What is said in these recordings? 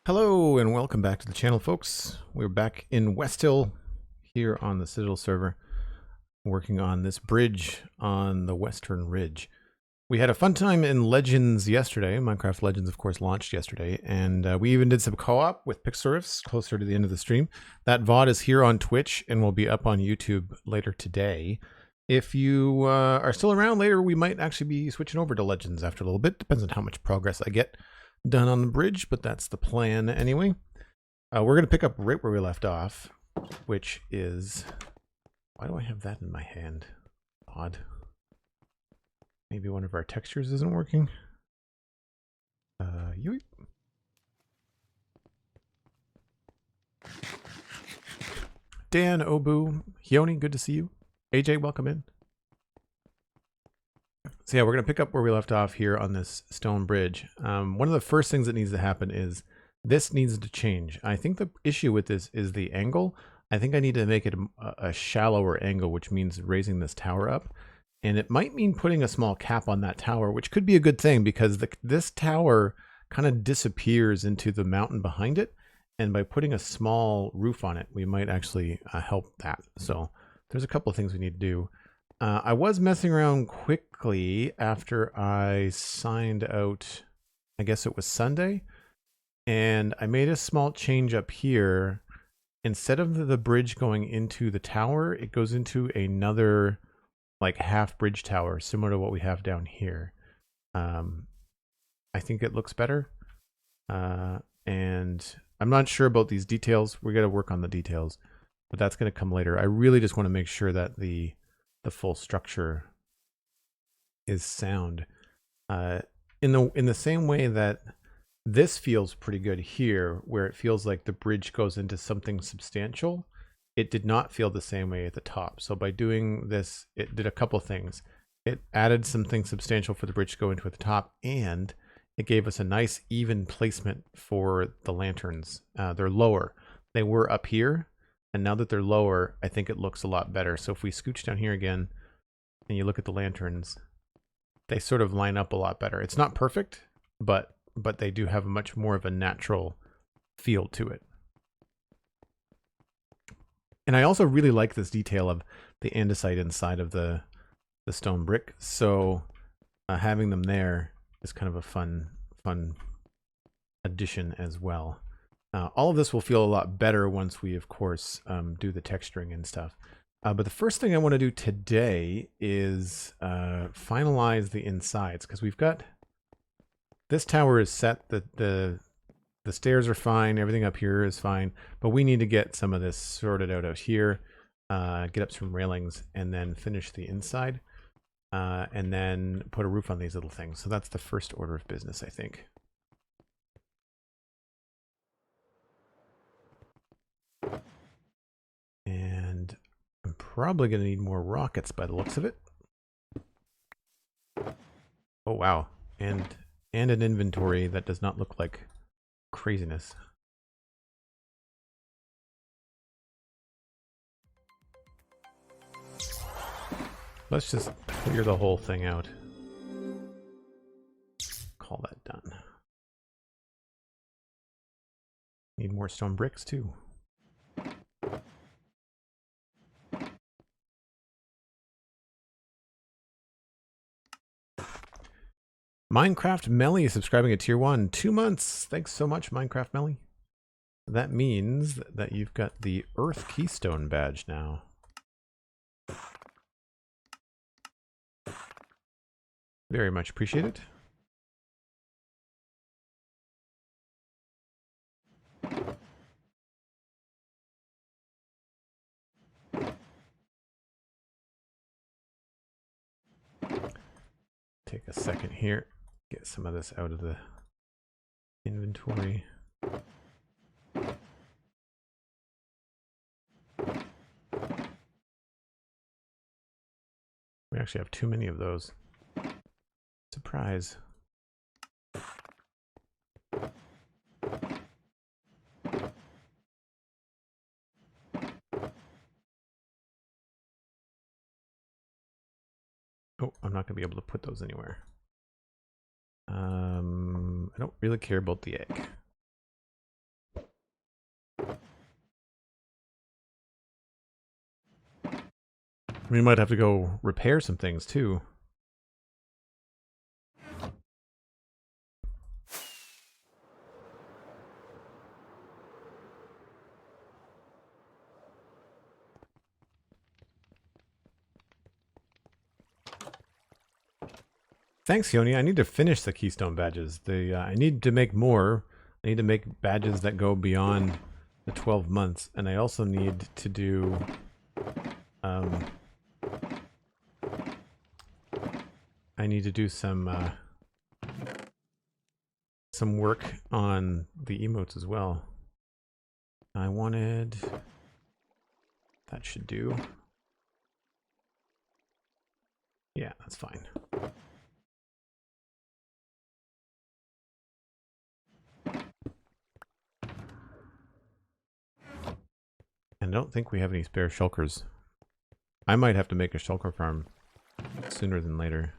Hello and welcome back to the channel, folks. We're back in Westhill here on the Citadel server working on this bridge on the Western Ridge. We had a fun time in Legends yesterday. Minecraft Legends, of course, launched yesterday, and we even did some co-op with Pixarifs closer to the end of the stream. That VOD is here on Twitch and will be up on YouTube later today. If you are still around later, we might actually be switching over to Legends after a little bit. Depends on how much progress I get done on the bridge, but that's the plan anyway. We're going to pick up right where we left off, which is... Why do I have that in my hand? Odd. Maybe one of our textures isn't working. Yoip. Dan, Obu, Hioni, good to see you. AJ, welcome in. So yeah, we're going to pick up where we left off here on this stone bridge. One of the first things that needs to happen is this needs to change. I think the issue with this is the angle. I think I need to make it a shallower angle, which means raising this tower up. And it might mean putting a small cap on that tower, which could be a good thing because this tower kind of disappears into the mountain behind it. And by putting a small roof on it, we might actually help that. So there's a couple of things we need to do. I was messing around quickly after I signed out, I guess it was Sunday, and I made a small change up here. Instead of the bridge going into the tower, it goes into another like half bridge tower, similar to what we have down here. I think it looks better. And I'm not sure about these details. We got to work on the details, but that's going to come later. I really just want to make sure that the full structure is sound. In the same way that this feels pretty good here, where it feels like the bridge goes into something substantial, it did not feel the same way at the top. So by doing this, it did a couple things. It added something substantial for the bridge to go into at the top, and it gave us a nice even placement for the lanterns. They're lower. They were up here, and now that they're lower, I think it looks a lot better. So if we scooch down here again, and you look at the lanterns, they sort of line up a lot better. It's not perfect, but they do have much more of a natural feel to it. And I also really like this detail of the andesite inside of the stone brick. So having them there is kind of a fun addition as well. All of this will feel a lot better once we, of course, do the texturing and stuff. But the first thing I want to do today is finalize the insides, because we've got this tower is set. The stairs are fine. Everything up here is fine. But we need to get some of this sorted out here, get up some railings, and then finish the inside, and then put a roof on these little things. So that's the first order of business, I think. And I'm probably going to need more rockets by the looks of it. Oh, wow. And an inventory that does not look like craziness. Let's just clear the whole thing out. Call that done. Need more stone bricks too. Minecraft Melly subscribing at tier 1. 2 months. Thanks so much, Minecraft Melly. That means that you've got the Earth Keystone badge now. Very much appreciate it. Take a second here. Get some of this out of the inventory. We actually have too many of those. Surprise. Oh, I'm not going to be able to put those anywhere. I don't really care about the egg. We might have to go repair some things too. Thanks, Yoni. I need to finish the Keystone badges. I need to make more. I need to make badges that go beyond the 12 months. And I also need to do... I need to do some work on the emotes as well. I wanted... That should do. Yeah, that's fine. And I don't think we have any spare shulkers. I might have to make a shulker farm sooner than later.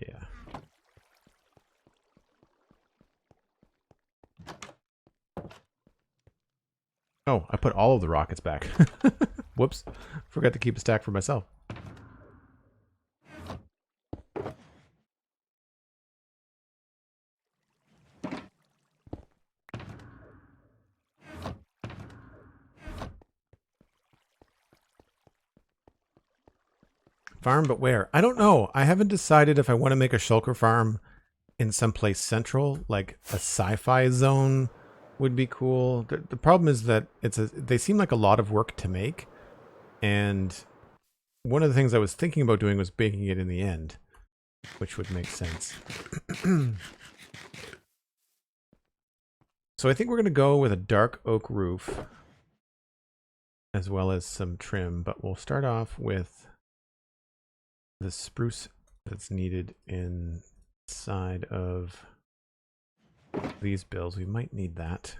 Yeah. Oh, I put all of the rockets back. Whoops. Forgot to keep a stack for myself. Farm, but where? I don't know. I haven't decided if I want to make a shulker farm in someplace central, like a sci-fi zone would be cool. The problem is that they seem like a lot of work to make, and one of the things I was thinking about doing was baking it in the end, which would make sense. So I think we're going to go with a dark oak roof as well as some trim, but we'll start off with the spruce that's needed inside of these builds. We might need that.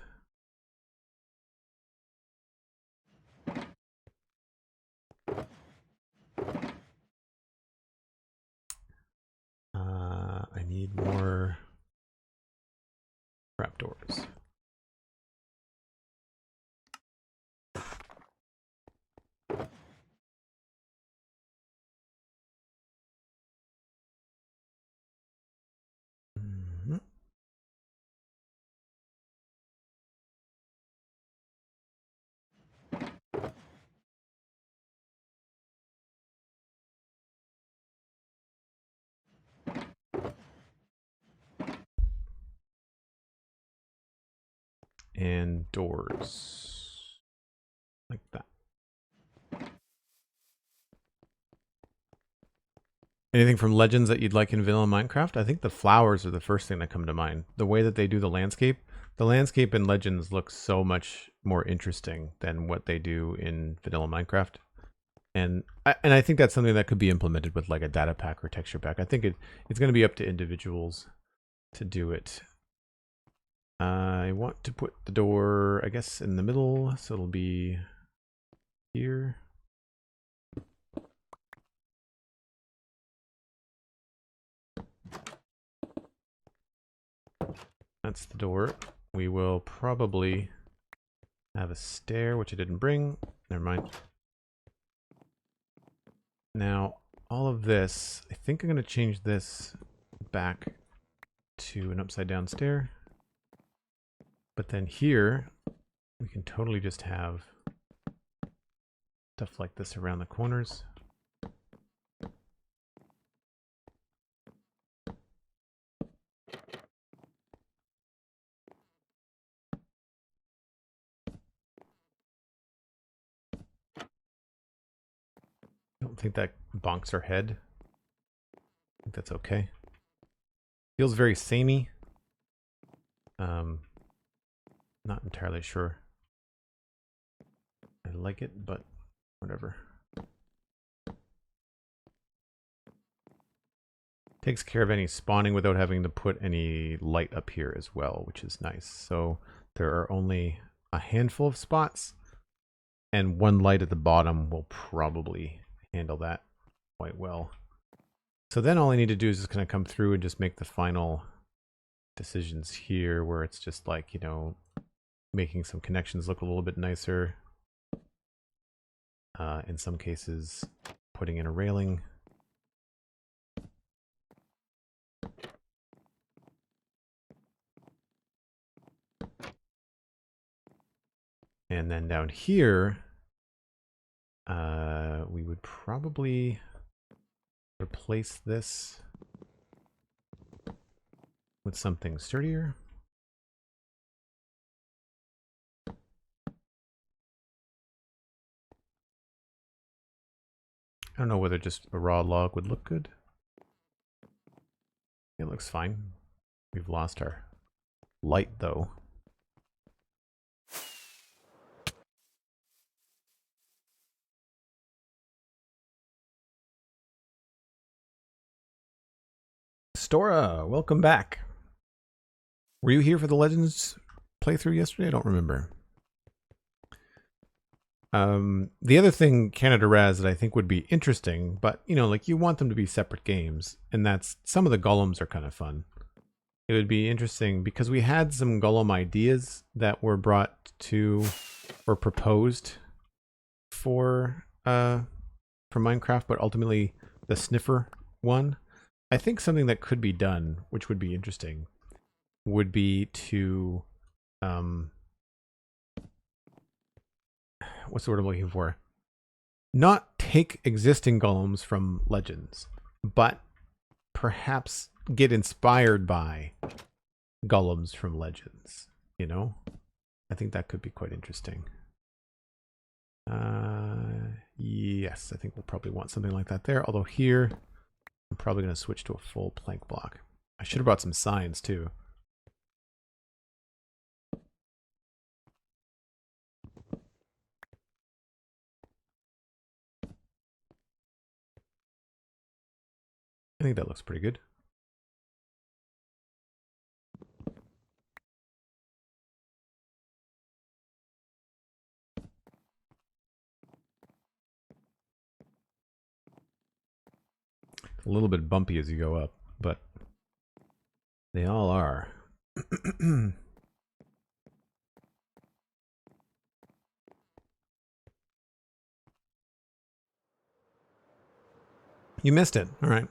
I need more trapdoors. And doors like that. Anything from Legends that you'd like in vanilla Minecraft? I think the flowers are the first thing that come to mind. The way that they do the landscape in Legends looks so much more interesting than what they do in vanilla Minecraft. And I think that's something that could be implemented with like a data pack or texture pack. I think it's going to be up to individuals to do it. I want to put the door, I guess, in the middle, so it'll be here. That's the door. We will probably have a stair, which I didn't bring. Never mind. Now, all of this, I think I'm going to change this back to an upside down stair. But then here, we can totally just have stuff like this around the corners. I don't think that bonks our head. I think that's okay. Feels very samey. Not entirely sure. I like it, but whatever. Takes care of any spawning without having to put any light up here as well, which is nice. So there are only a handful of spots, and one light at the bottom will probably handle that quite well. So then all I need to do is just kind of come through and just make the final decisions here, where it's just like, you know, making some connections look a little bit nicer. In some cases, putting in a railing. And then down here, we would probably replace this with something sturdier. I don't know whether just a raw log would look good. It looks fine. We've lost our light though. Stora, welcome back. Were you here for the Legends playthrough yesterday? I don't remember. The other thing, Canada Raz, that I think would be interesting, but you know, like you want them to be separate games, and that's some of the golems are kind of fun. It would be interesting because we had some golem ideas that were brought to or proposed for Minecraft, but ultimately the sniffer won. I think something that could be done, which would be interesting, would be to what's the word I'm looking for? Not take existing golems from Legends, but perhaps get inspired by golems from Legends, you know? I think that could be quite interesting. Yes, I think we'll probably want something like that there. Although here, I'm probably going to switch to a full plank block. I should have brought some signs too. I think that looks pretty good. A little bit bumpy as you go up, but they all are. You missed it. All right.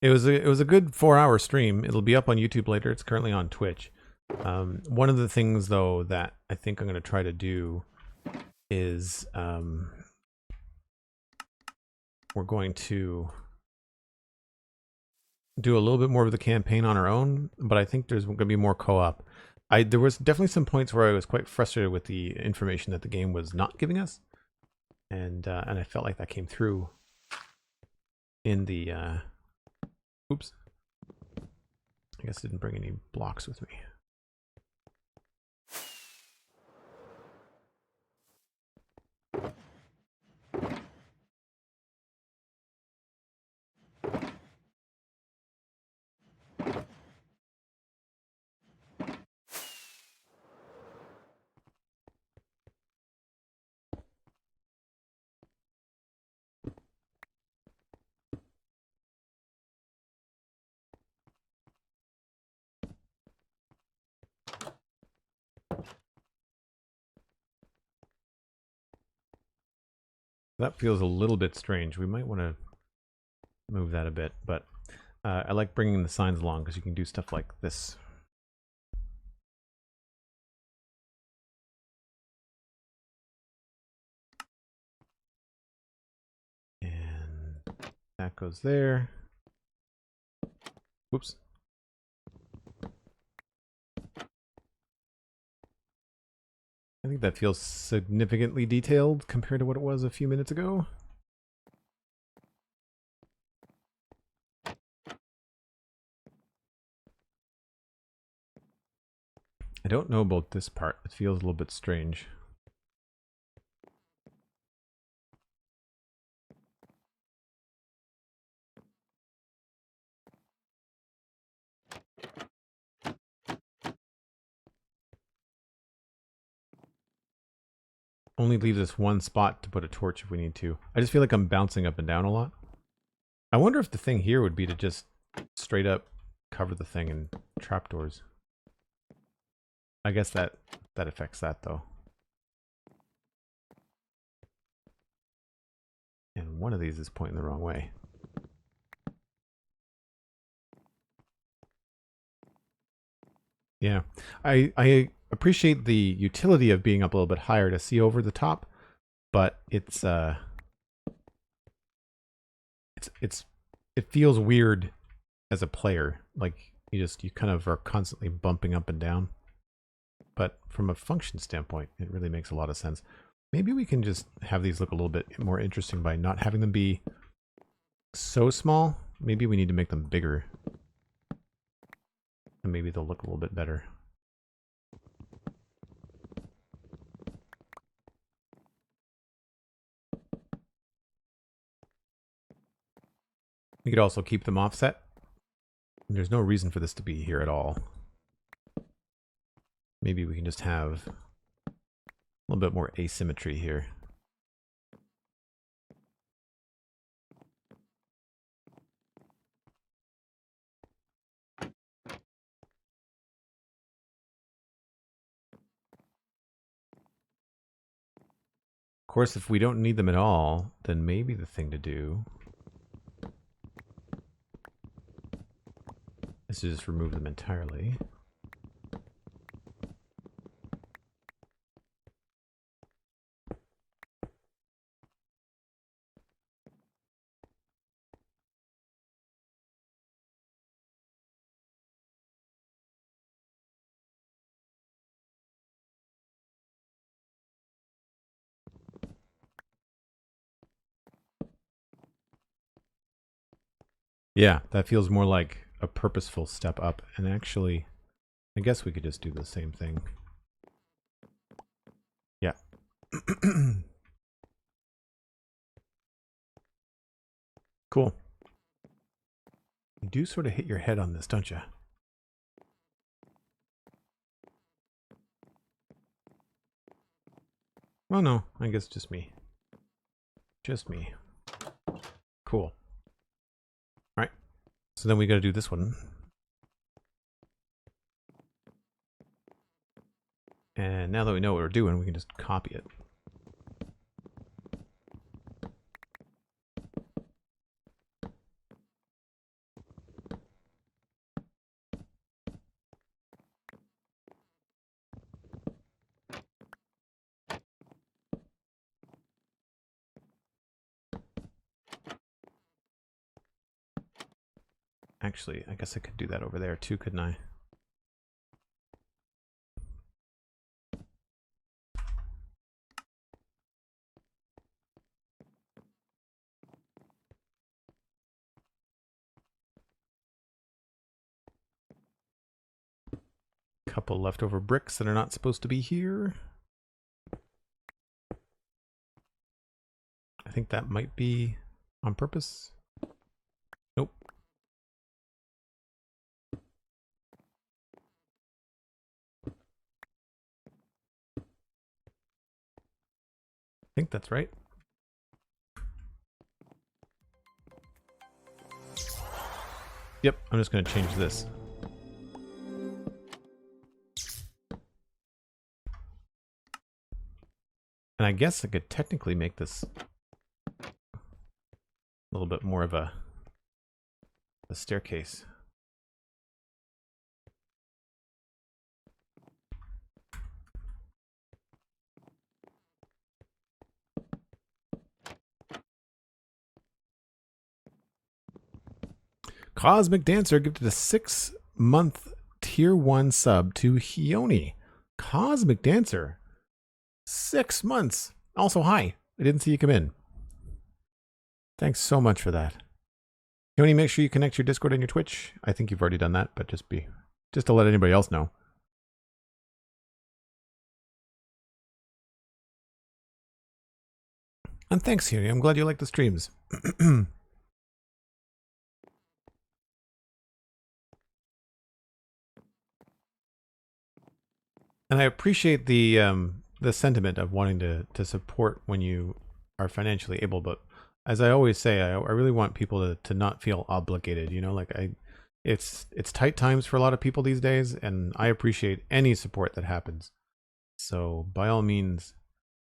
It was a good 4-hour stream. It'll be up on YouTube later. It's currently on Twitch. One of the things though that I think I'm going to try to do is we're going to do a little bit more of the campaign on our own, but I think there's going to be more co-op. There was definitely some points where I was quite frustrated with the information that the game was not giving us, and I felt like that came through in the oops, I guess I didn't bring any blocks with me. That feels a little bit strange. We might want to move that a bit, but I like bringing the signs along because you can do stuff like this. And that goes there. Whoops. I think that feels significantly detailed compared to what it was a few minutes ago. I don't know about this part. It feels a little bit strange. Only leaves us one spot to put a torch if we need to. I just feel like I'm bouncing up and down a lot. I wonder if the thing here would be to just straight up cover the thing in trapdoors. I guess that affects that though. And one of these is pointing the wrong way. Yeah, I appreciate the utility of being up a little bit higher to see over the top, but it feels weird as a player. Like you kind of are constantly bumping up and down. But from a function standpoint, it really makes a lot of sense. Maybe we can just have these look a little bit more interesting by not having them be so small. Maybe we need to make them bigger. And maybe they'll look a little bit better. We could also keep them offset. There's no reason for this to be here at all. Maybe we can just have a little bit more asymmetry here. Of course, if we don't need them at all, then maybe the thing to do is to just remove them entirely. Yeah, that feels more like a purposeful step up. And actually, I guess we could just do the same thing. Yeah. Cool. You do sort of hit your head on this, don't you? Oh no, I guess just me. Just me. Cool. Alright. So then we gotta do this one. And now that we know what we're doing, we can just copy it. Actually, I guess I could do that over there too, couldn't I? Couple leftover bricks that are not supposed to be here. I think that might be on purpose. Nope. I think that's right. Yep, I'm just going to change this. And I guess I could technically make this a little bit more of a staircase. Cosmic Dancer gifted a 6-month tier 1 sub to Hioni. Cosmic Dancer. 6 months. Also, hi. I didn't see you come in. Thanks so much for that. Hioni, make sure you connect your Discord and your Twitch. I think you've already done that, but just to let anybody else know. And thanks, Hioni. I'm glad you like the streams. And I appreciate the sentiment of wanting to support when you are financially able, but as I always say, I really want people to not feel obligated. You know, like it's tight times for a lot of people these days, and I appreciate any support that happens. So by all means,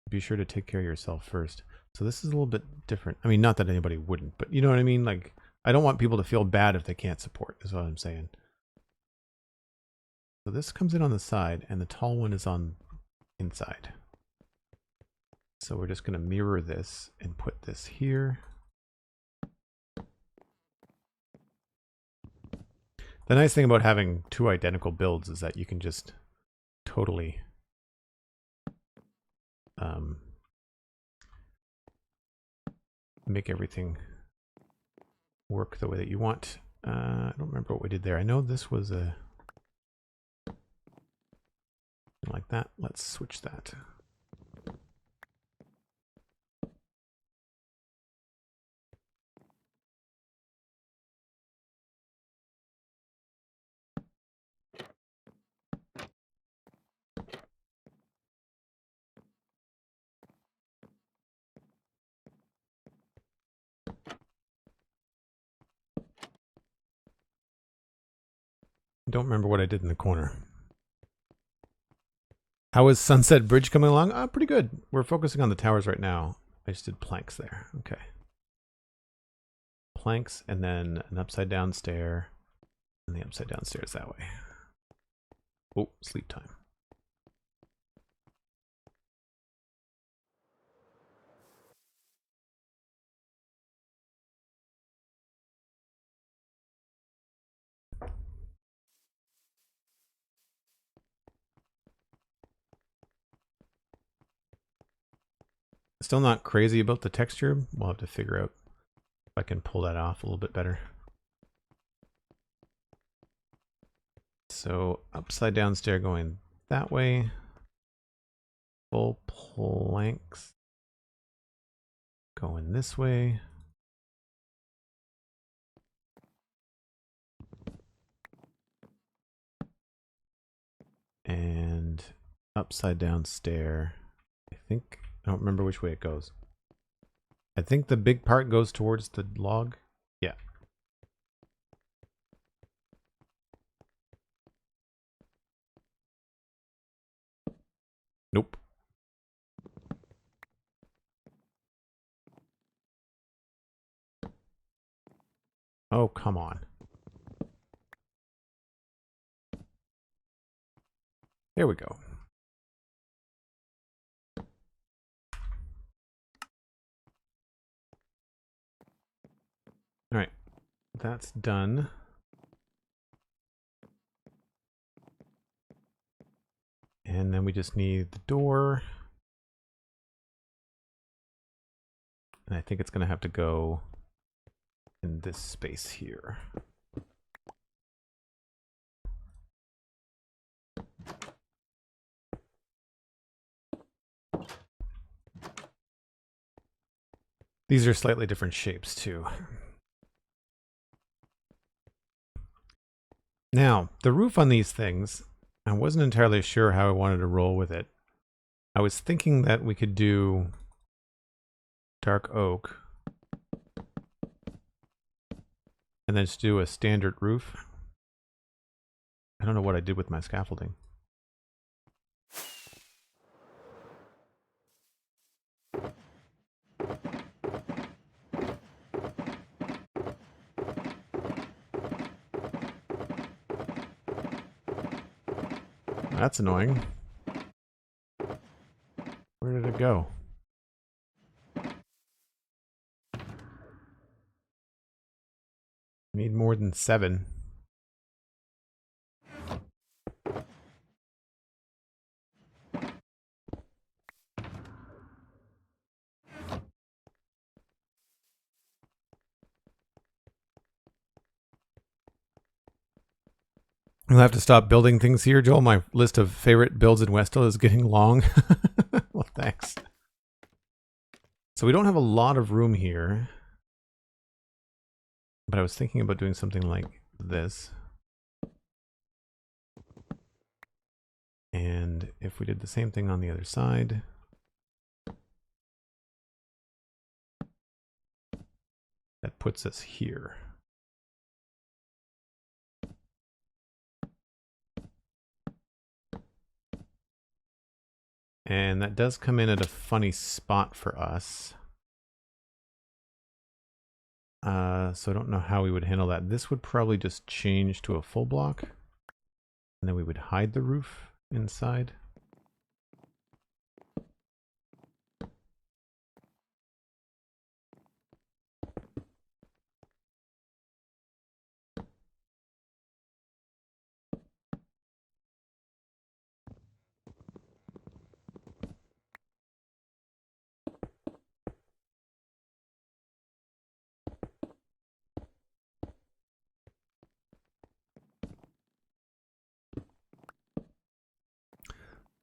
be sure to take care of yourself first. So this is a little bit different. I mean, not that anybody wouldn't, but you know what I mean? Like, I don't want people to feel bad if they can't support, is what I'm saying. So this comes in on the side, and the tall one is on inside. So we're just going to mirror this and put this here. The nice thing about having two identical builds is that you can just totally make everything work the way that you want. I don't remember what we did there. I know this was a like that. Let's switch that. Don't remember what I did in the corner. How is Sunset Bridge coming along? Pretty good. We're focusing on the towers right now. I just did planks there. Okay. Planks and then an upside down stair and the upside down stairs that way. Oh, sleep time. Still not crazy about the texture. We'll have to figure out if I can pull that off a little bit better. So upside down stair going that way. Full planks going this way. And upside down stair. I don't remember which way it goes. I think the big part goes towards the log. Yeah. Nope. Oh, come on. There we go. All right, that's done. And then we just need the door. And I think it's going to have to go in this space here. These are slightly different shapes too. Now, the roof on these things, I wasn't entirely sure how I wanted to roll with it. I was thinking that we could do dark oak and then just do a standard roof. I don't know what I did with my scaffolding. That's annoying. Where did it go? I need more than 7. I'll have to stop building things here, Joel. My list of favorite builds in Westhill is getting long. Well, thanks. So we don't have a lot of room here. But I was thinking about doing something like this. And if we did the same thing on the other side. That puts us here. And that does come in at a funny spot for us. So I don't know how we would handle that. This would probably just change to a full block. And then we would hide the roof inside.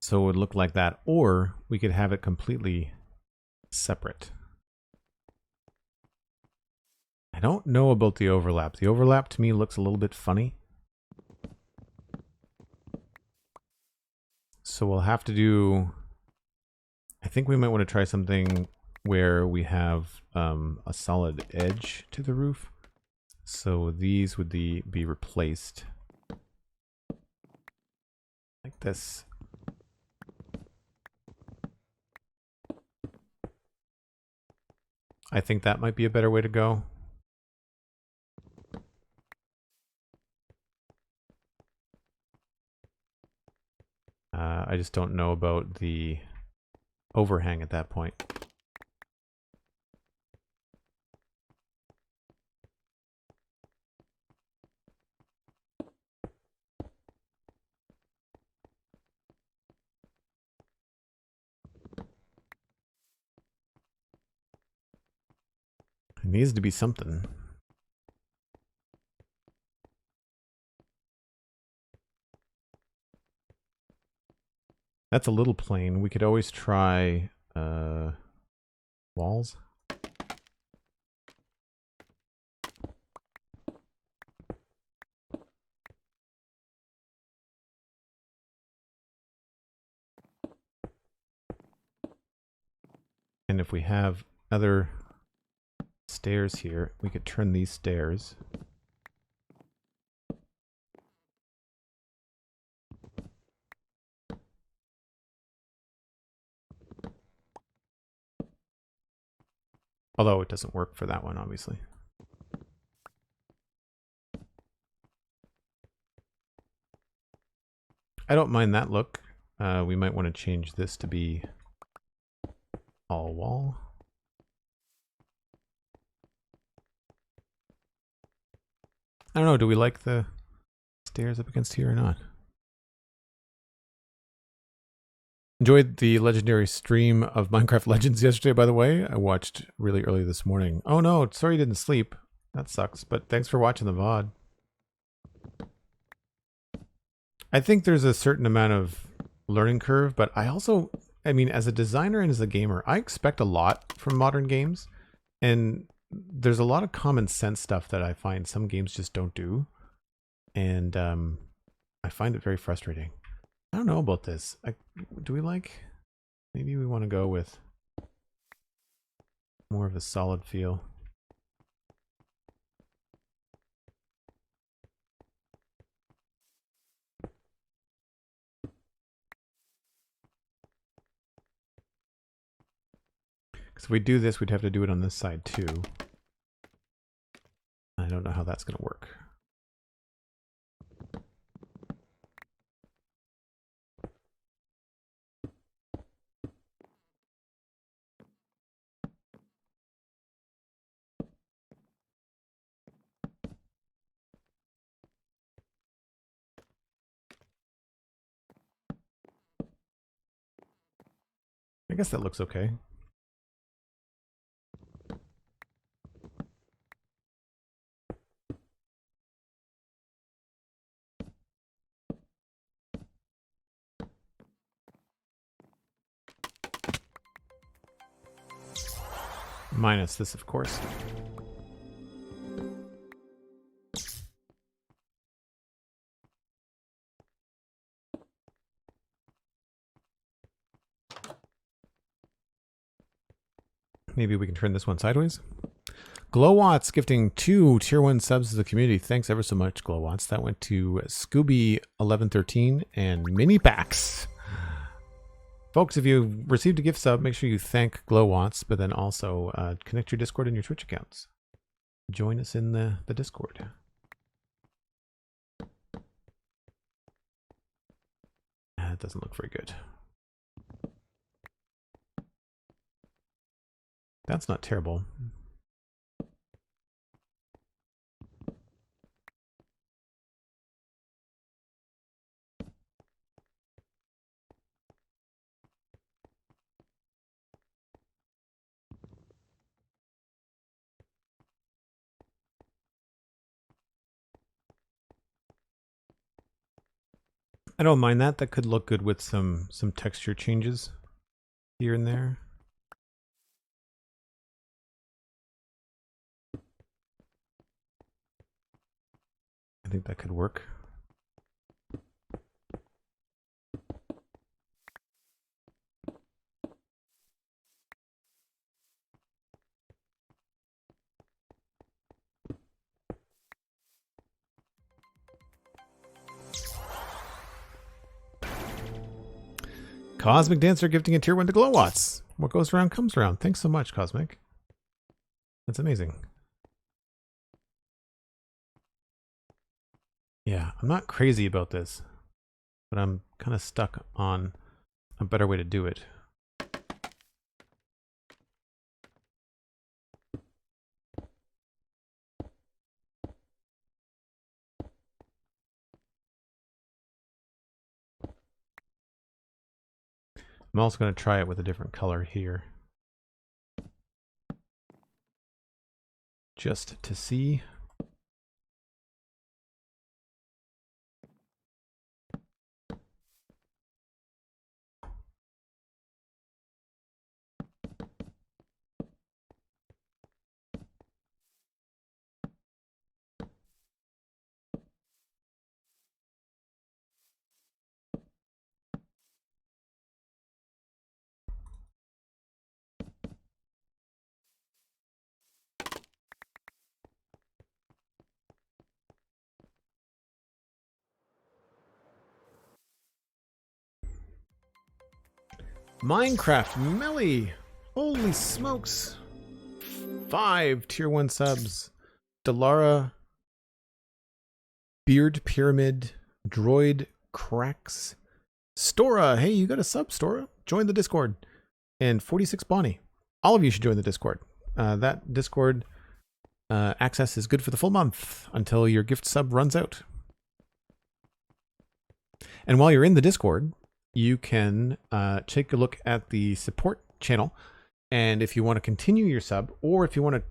So it would look like that, or we could have it completely separate. I don't know about the overlap. The overlap to me looks a little bit funny. So we'll have to do, I think we might want to try something where we have a solid edge to the roof. So these would be replaced like this. I think that might be a better way to go. I just don't know about the overhang at that point. It needs to be something. That's a little plain. We could always try walls. And if we have other stairs here, we could turn these stairs. Although it doesn't work for that one, obviously. I don't mind that look. We might want to change this to be all wall. I don't know, do we like the stairs up against here or not? Enjoyed the legendary stream of Minecraft Legends yesterday, by the way. I watched really early this morning. Oh no, sorry you didn't sleep. That sucks, but thanks for watching the VOD. I think there's a certain amount of learning curve, but I also, I mean, as a designer and as a gamer, I expect a lot from modern games. And there's a lot of common sense stuff that I find some games just don't do. And I find it very frustrating. I don't know about this. Do we like... Maybe we want to go with more of a solid feel. Because if we do this, we'd have to do it on this side too. I don't know how that's going to work. I guess that looks okay. Minus this, of course. Maybe we can turn this one sideways. Glowwatts gifting 2 tier 1 subs to the community. Thanks ever so much, Glowwatts. That went to Scooby1113 and Minipax. Folks, if you received a gift sub, make sure you thank Glowwatts, but then also connect your Discord and your Twitch accounts. join us in the Discord. That doesn't look very good. That's not terrible. I don't mind that. That could look good with some texture changes here and there. I think that could work. Cosmic Dancer gifting a tier 1 to Glowwatts. What goes around comes around. Thanks so much, Cosmic. That's amazing. Yeah, I'm not crazy about this, but I'm kind of stuck on a better way to do it. I'm also going to try it with a different color here, just to see. Minecraft Melly! Holy smokes! 5 tier 1 subs. Delara, Beard Pyramid, Droid Cracks, Stora. Hey, you got a sub, Stora? Join the Discord. And 46 Bonnie. All of you should join the Discord. That Discord access is good for the full month until your gift sub runs out. And while you're in the Discord, you can take a look at the support channel. And if you want to continue your sub, or if you want to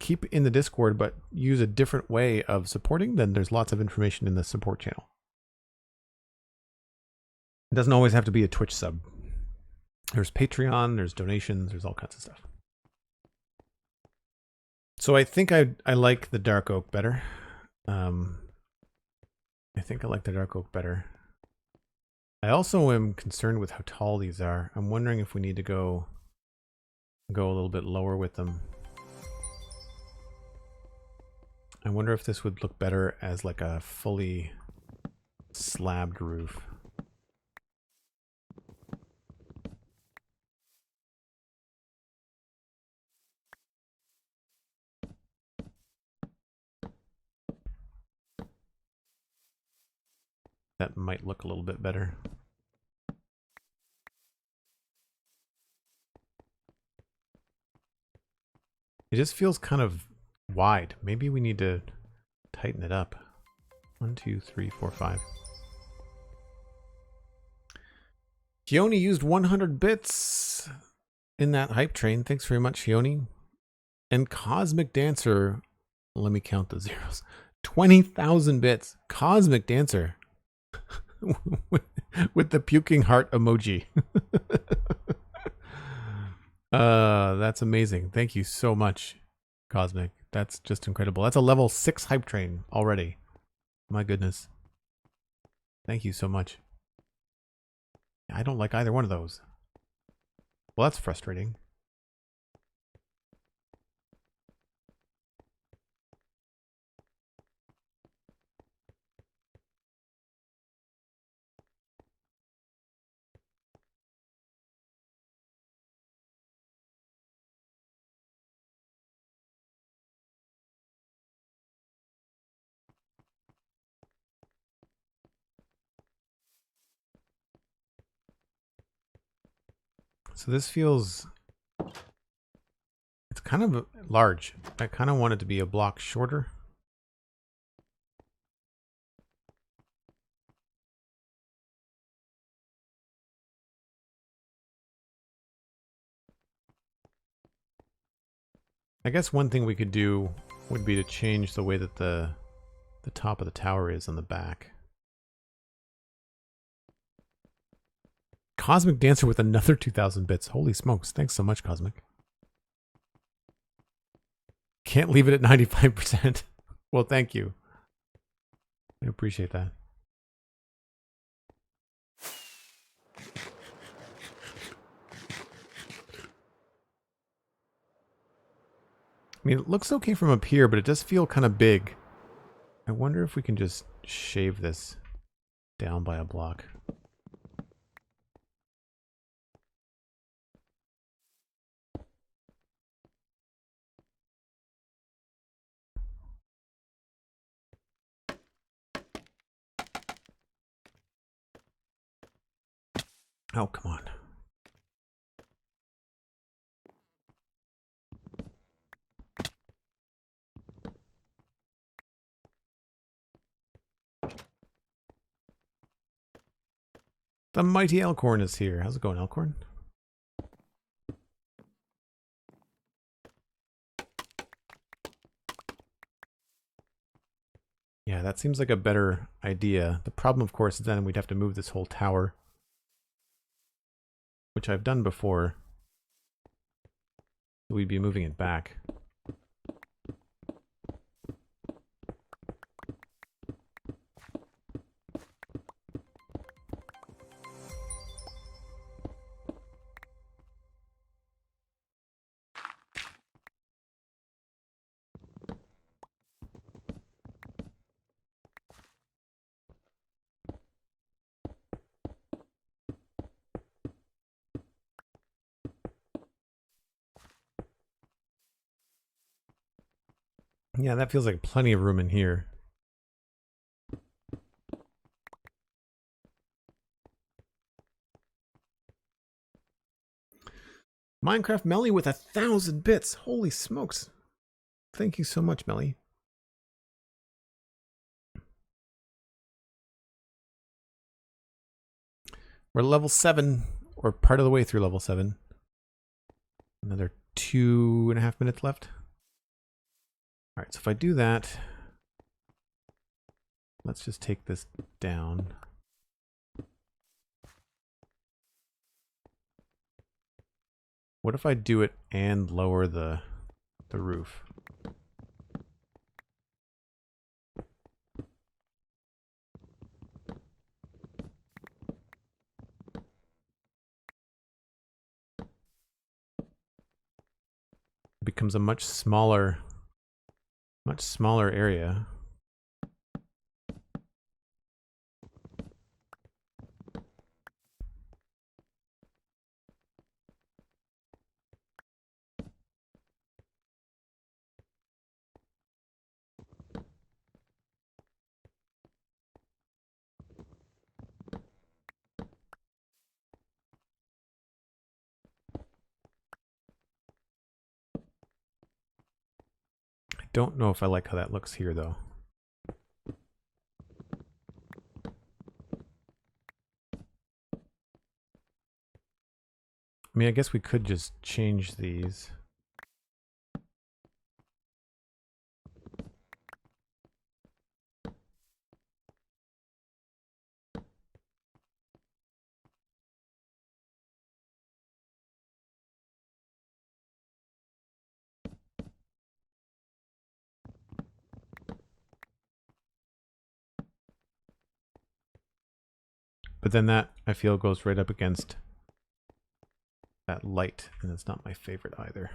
keep in the Discord but use a different way of supporting, then there's lots of information in the support channel. It doesn't always have to be a Twitch sub. There's Patreon, there's donations, there's all kinds of stuff. So I think I like the dark oak better. I think I like the dark oak better. I also am concerned with how tall these are. I'm wondering if we need to go a little bit lower with them. I wonder if this would look better as like a fully slabbed roof. That might look a little bit better. It just feels kind of wide. Maybe we need to tighten it up. 1, 2, 3, 4, 5. Hioni used 100 bits in that hype train. Thanks very much, Hioni. And Cosmic Dancer, let me count the zeros. 20,000 bits. Cosmic Dancer. with the puking heart emoji. That's amazing. Thank you so much, Cosmic. That's just incredible. That's a level 6 hype train already. My goodness. Thank you so much. I don't like either one of those. Well, that's frustrating. So this feels... It's kind of large. I kind of want it to be a block shorter. I guess one thing we could do would be to change the way that the top of the tower is on the back. Cosmic Dancer with another 2,000 bits. Holy smokes. Thanks so much, Cosmic. Can't leave it at 95%. Well, thank you. I appreciate that. I mean, it looks okay from up here, but it does feel kind of big. I wonder if we can just shave this down by a block. Oh, come on. The mighty Elkhorn is here. How's it going, Elkhorn? Yeah, that seems like a better idea. The problem, of course, is then we'd have to move this whole tower, which I've done before. So we'd be moving it back. Yeah, that feels like plenty of room in here. Minecraft Melly with 1,000 bits. Holy smokes. Thank you so much, Melly. We're level 7, or part of the way through level 7. Another 2.5 minutes left. All right, so if I do that, let's just take this down. What if I do it and lower the roof? It becomes a much smaller area. Don't know if I like how that looks here, though. I mean, I guess we could just change these. But then that, I feel, goes right up against that light, and it's not my favorite either.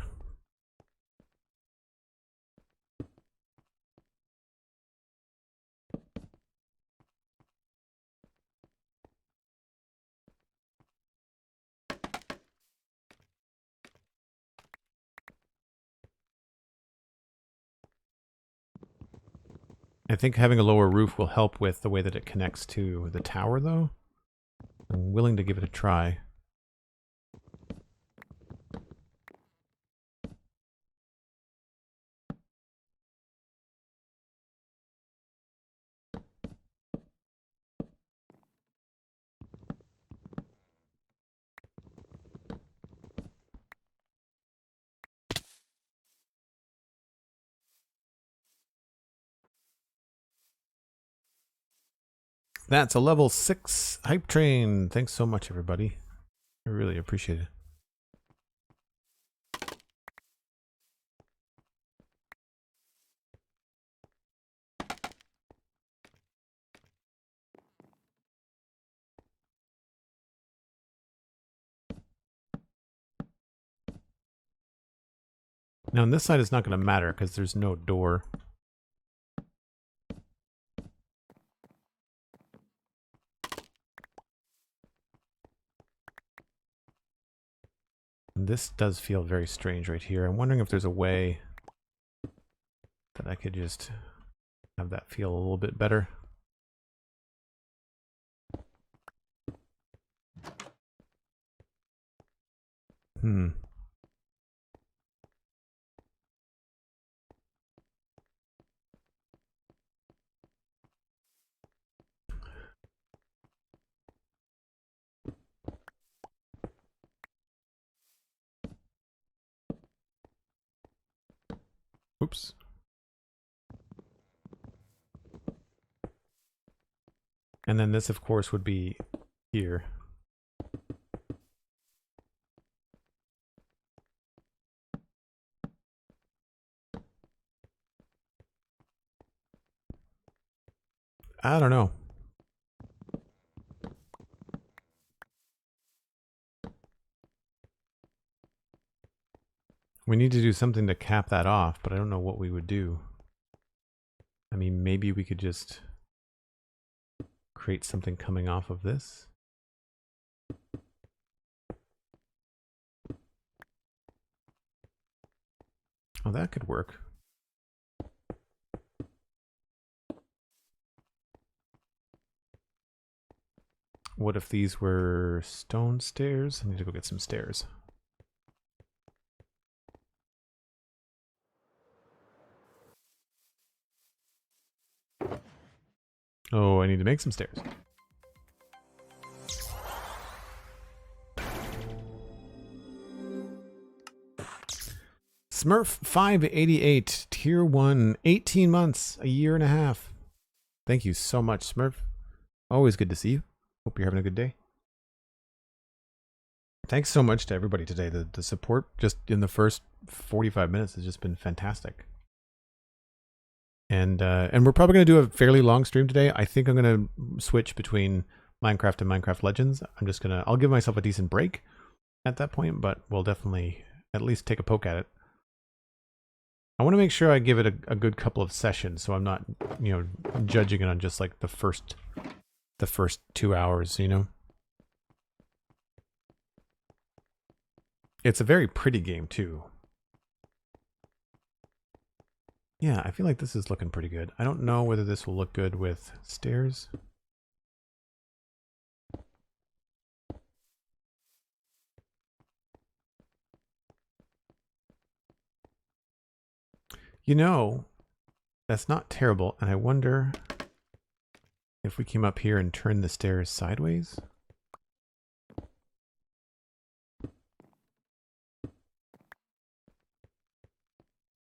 I think having a lower roof will help with the way that it connects to the tower, though. I'm willing to give it a try. That's a level 6 hype train. Thanks so much, everybody. I really appreciate it. Now on this side it's not going to matter because there's no door. And this does feel very strange right here. I'm wondering if there's a way that I could just have that feel a little bit better. Oops. And then this, of course, would be here. I don't know. We need to do something to cap that off, but I don't know what we would do. I mean, maybe we could just create something coming off of this. Oh, that could work. What if these were stone stairs? I need to go get some stairs. Oh, I need to make some stairs. Smurf 588, tier 1, 18 months, a year and a half. Thank you so much, Smurf. Always good to see you. Hope you're having a good day. Thanks so much to everybody today. The support just in the first 45 minutes has just been fantastic. And we're probably going to do a fairly long stream today. I think I'm going to switch between Minecraft and Minecraft Legends. I'll give myself a decent break at that point, but we'll definitely at least take a poke at it. I want to make sure I give it a good couple of sessions, so I'm not, judging it on just like the first 2 hours, It's a very pretty game too. Yeah, I feel like this is looking pretty good. I don't know whether this will look good with stairs. That's not terrible, and I wonder if we came up here and turned the stairs sideways.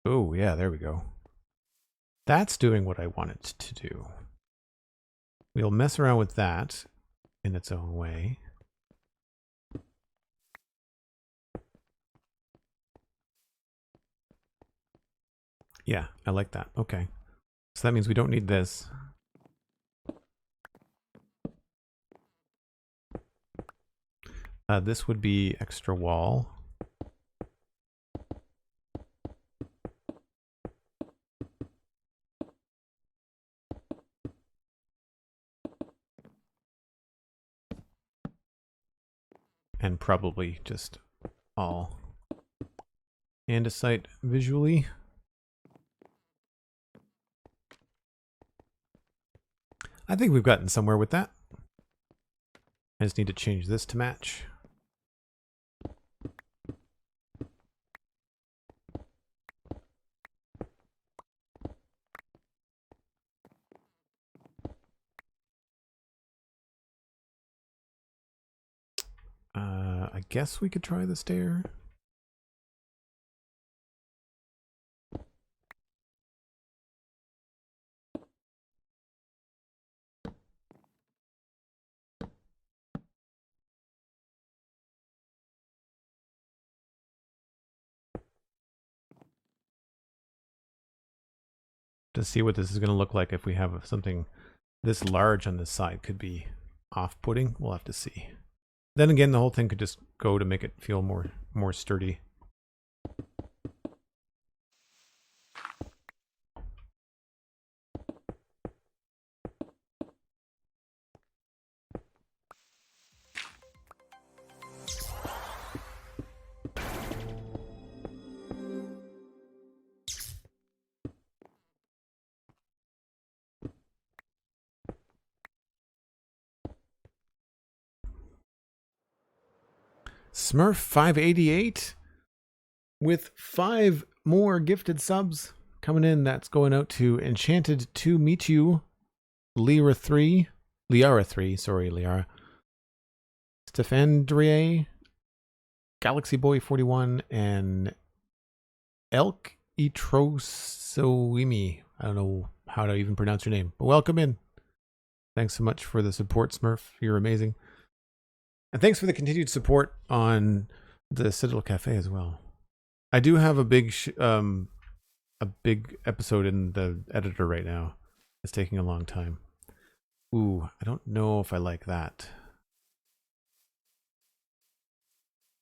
Oh, yeah, there we go. That's doing what I want it to do. We'll mess around with that in its own way. Yeah, I like that. Okay. So that means we don't need this. This would be extra wall. And probably just all andesite visually. I think we've gotten somewhere with that. I just need to change this to match. I guess we could try the stair. to see what this is going to look like if we have something this large on this side. Could be off-putting. We'll have to see. Then again, the whole thing could just go to make it feel more sturdy. Smurf 588 with 5 more gifted subs coming in. That's going out to Enchanted to Meet You, Liara 3, sorry, Liara, Stefandre, Galaxy Boy 41, and Elk Etrosoimi. I don't know how to even pronounce your name, but welcome in. Thanks so much for the support, Smurf. You're amazing. And thanks for the continued support on the Citadel Cafe as well. I do have a big episode in the editor right now. It's taking a long time. Ooh, I don't know if I like that.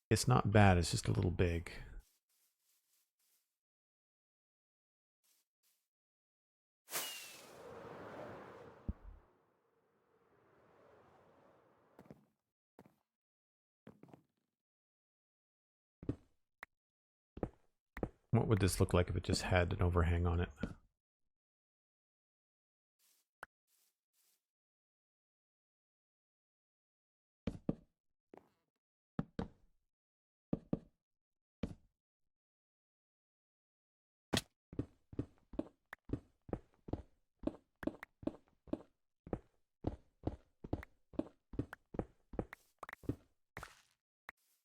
It's not bad, it's just a little big. What would this look like if it just had an overhang on it?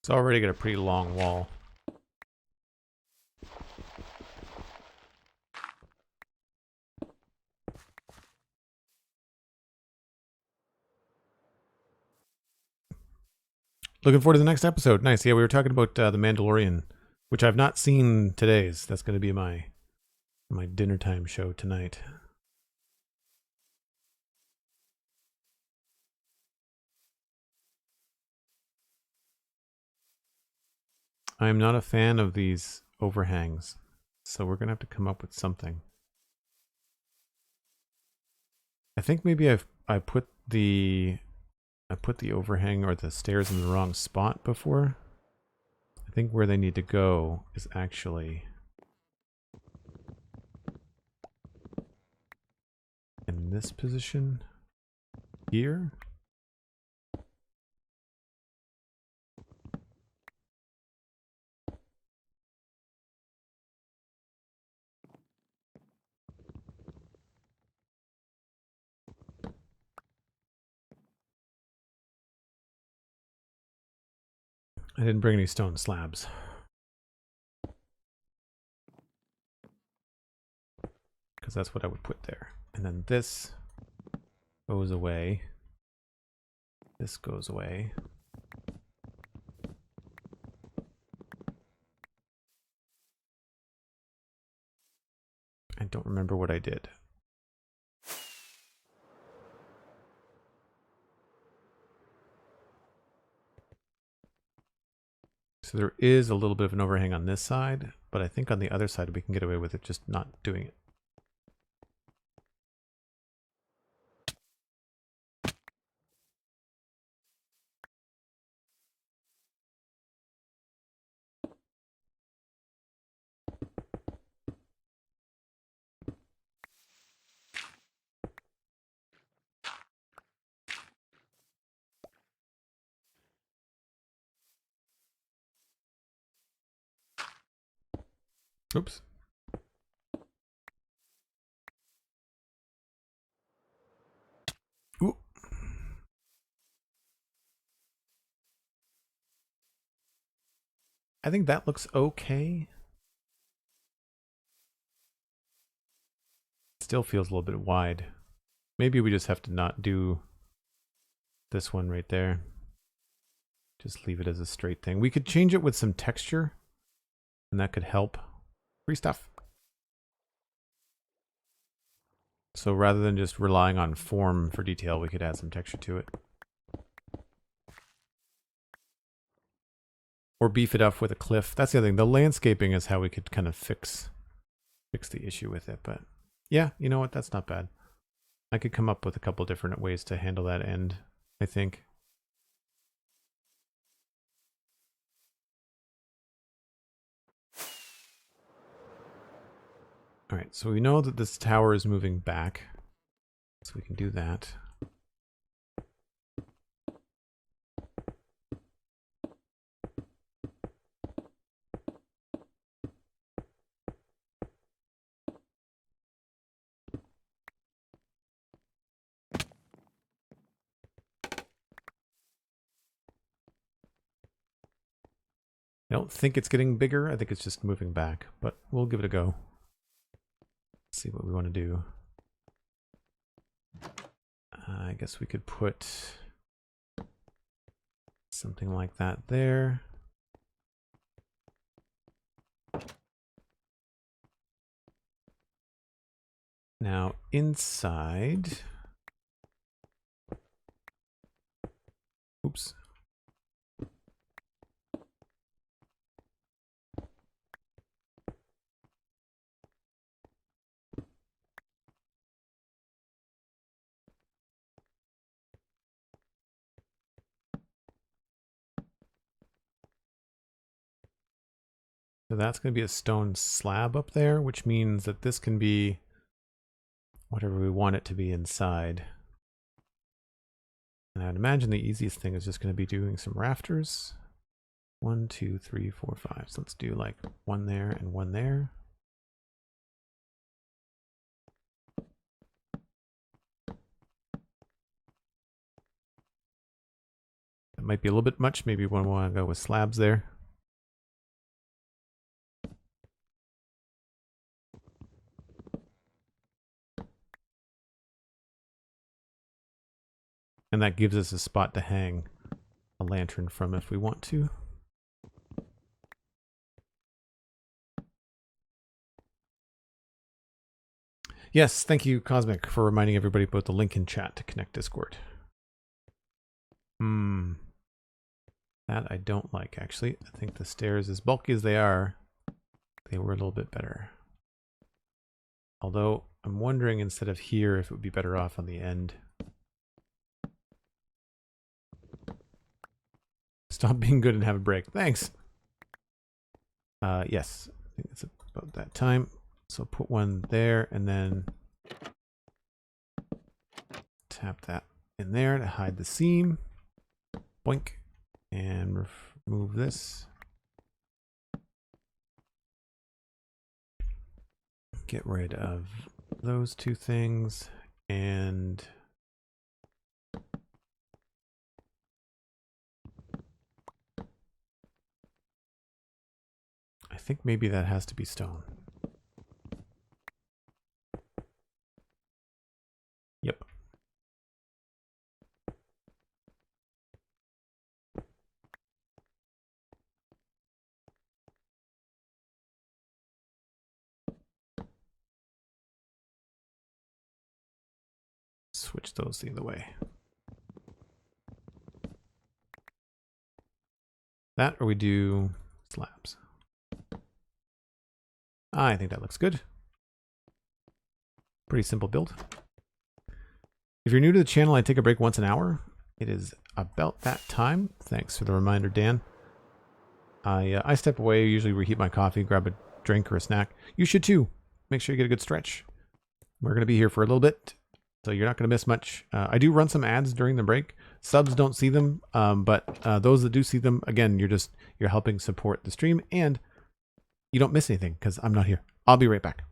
It's already got a pretty long wall. Looking forward to the next episode. Nice. Yeah, we were talking about The Mandalorian, which I've not seen today's. That's going to be my dinner time show tonight. I'm not a fan of these overhangs, so we're going to have to come up with something. I think maybe I put the overhang or the stairs in the wrong spot before. I think where they need to go is actually in this position here. I didn't bring any stone slabs. Because that's what I would put there. And then this goes away. This goes away. I don't remember what I did. So there is a little bit of an overhang on this side, but I think on the other side we can get away with it just not doing it. Oops. Ooh. I think that looks okay. Still feels a little bit wide. Maybe we just have to not do this one right there. Just leave it as a straight thing. We could change it with some texture, and that could help. Free stuff. So rather than just relying on form for detail, we could add some texture to it. Or beef it up with a cliff. That's the other thing. The landscaping is how we could kind of fix the issue with it. But yeah, you know what? That's not bad. I could come up with a couple different ways to handle that end, I think. All right, so we know that this tower is moving back, so we can do that. I don't think it's getting bigger. I think it's just moving back, but we'll give it a go. See what we want to do. I guess we could put something like that there. Now inside, oops. So that's going to be a stone slab up there, which means that this can be whatever we want it to be inside. And I'd imagine the easiest thing is just going to be doing some rafters. 1, 2, 3, 4, 5. So let's do like one there and one there. That might be a little bit much. Maybe we want to go with slabs there. And that gives us a spot to hang a lantern from if we want to. Yes, thank you, Cosmic, for reminding everybody about the link in chat to connect Discord. That I don't like, actually. I think the stairs, as bulky as they are, they were a little bit better. Although, I'm wondering instead of here if it would be better off on the end. Stop being good and have a break. Thanks. Yes, I think it's about that time. So put one there and then tap that in there to hide the seam. Boink. And remove this. Get rid of those two things and I think maybe that has to be stone. Yep. Switch those the other way. That or we do slabs. I think that looks good. Pretty simple build. If you're new to the channel, I take a break once an hour. It is about that time. Thanks for the reminder, Dan. I step away, usually reheat my coffee, grab a drink or a snack. You should too. Make sure you get a good stretch. We're going to be here for a little bit, so you're not going to miss much. I do run some ads during the break. Subs don't see them, but those that do see them, again, you're helping support the stream, and you don't miss anything because I'm not here. I'll be right back.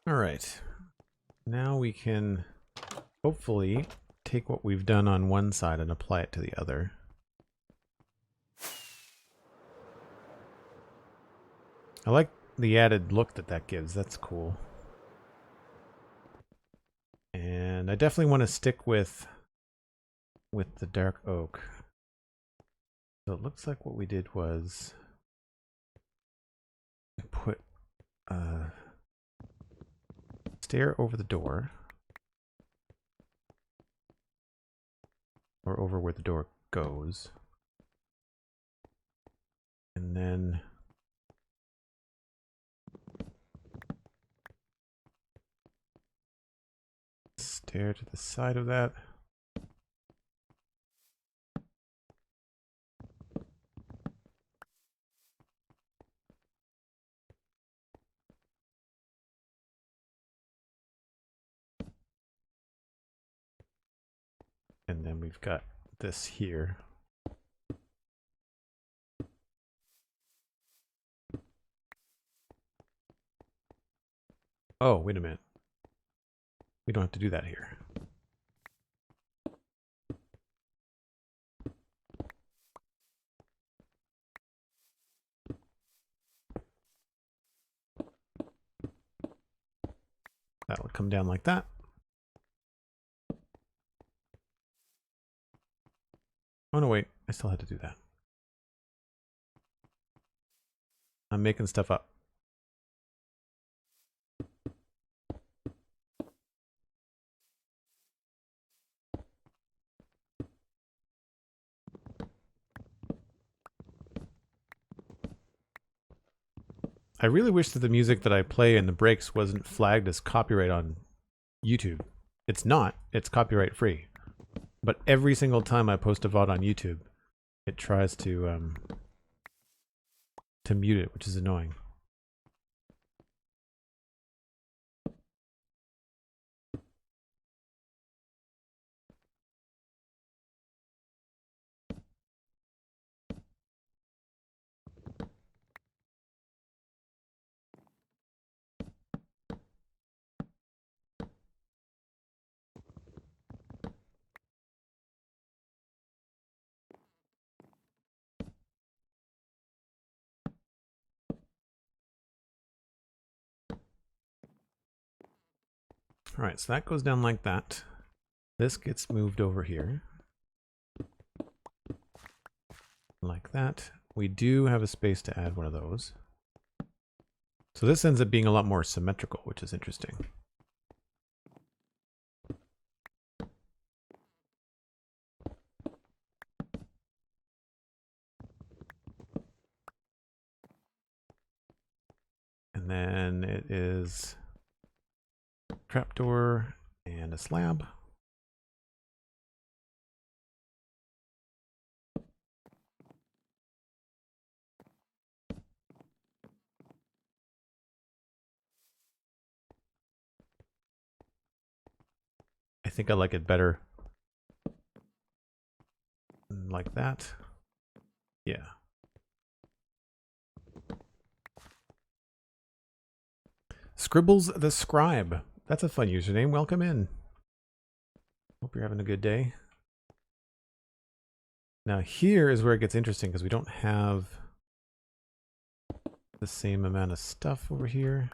All right. Now we can hopefully take what we've done on one side and apply it to the other. I like the added look that that gives. That's cool. And I definitely want to stick with the dark oak. So it looks like what we did was put a stair over the door, or over where the door goes, and then stair to the side of that. And then we've got this here. Oh, wait a minute. We don't have to do that here. That'll come down like that. Oh no, wait. I still had to do that. I'm making stuff up. I really wish that the music that I play in the breaks wasn't flagged as copyright on YouTube. It's not. It's copyright free. But every single time I post a VOD on YouTube, it tries to mute it, which is annoying. All right, so that goes down like that. This gets moved over here. Like that. We do have a space to add one of those. So this ends up being a lot more symmetrical, which is interesting. And then it is trapdoor and a slab. I think I like it better like that. Yeah. Scribbles the Scribe. That's a fun username. Welcome in. Hope you're having a good day. Now here is where it gets interesting because we don't have the same amount of stuff over here.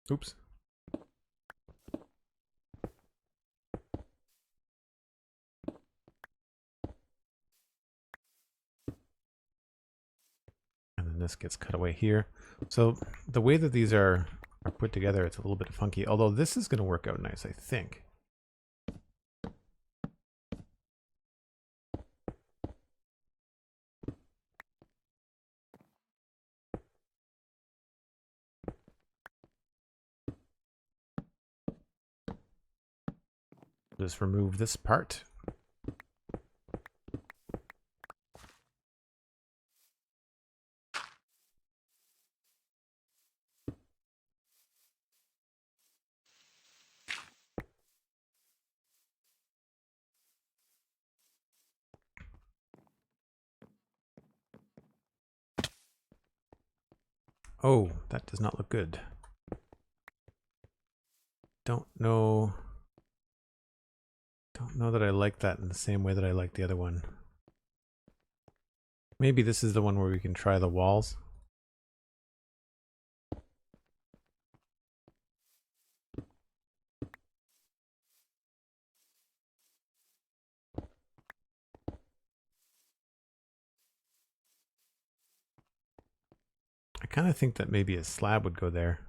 Oops. And then this gets cut away here. So the way that these are put together, it's a little bit funky. Although this is going to work out nice, I think. Just remove this part. Oh, that does not look good. Don't know that I like that in the same way that I like the other one. Maybe this is the one where we can try the walls. I kind of think that maybe a slab would go there.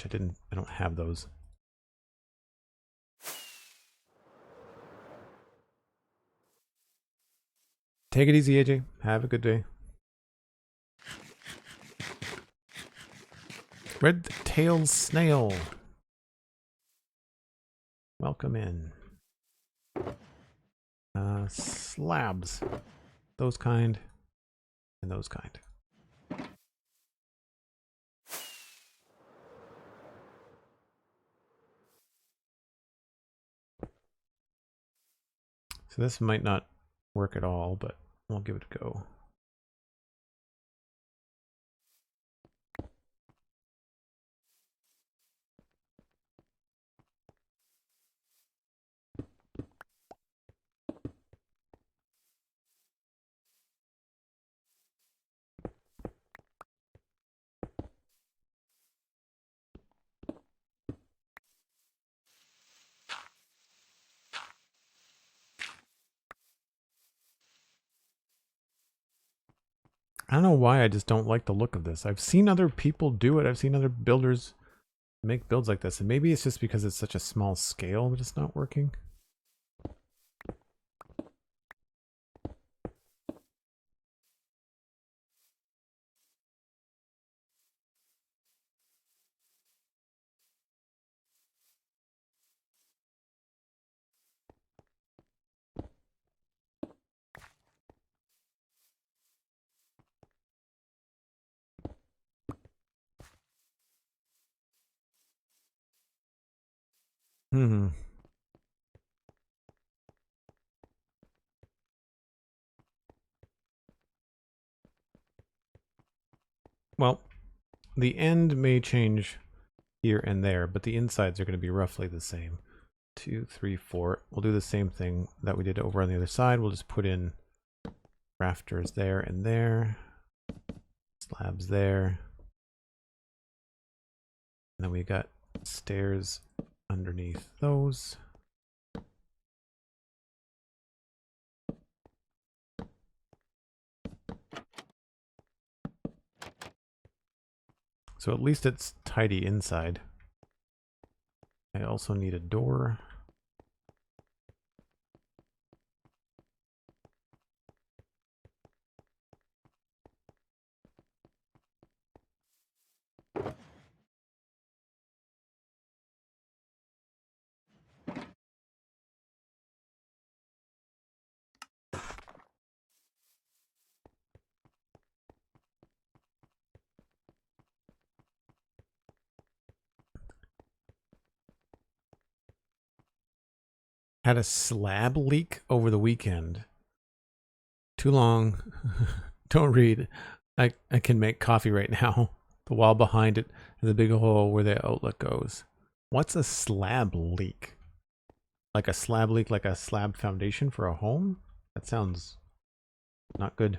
Which I don't have those. Take it easy, AJ. Have a good day. Red-tailed snail. Welcome in. Slabs. Those kind. And those kind. So this might not work at all, but we'll give it a go. I don't know why I just don't like the look of this. I've seen other people do it. I've seen other builders make builds like this. And maybe it's just because it's such a small scale that it's not working. Hmm. Well, the end may change here and there, but the insides are going to be roughly the same. 2, 3, 4. We'll do the same thing that we did over on the other side. We'll just put in rafters there and there. Slabs there. And then we got stairs underneath those. So at least it's tidy inside. I also need a door. Had a slab leak over the weekend. Too long. Don't read. I can make coffee right now. The wall behind it is a big hole where the outlet goes. What's a slab leak? Like a slab leak, like a slab foundation for a home? That sounds not good.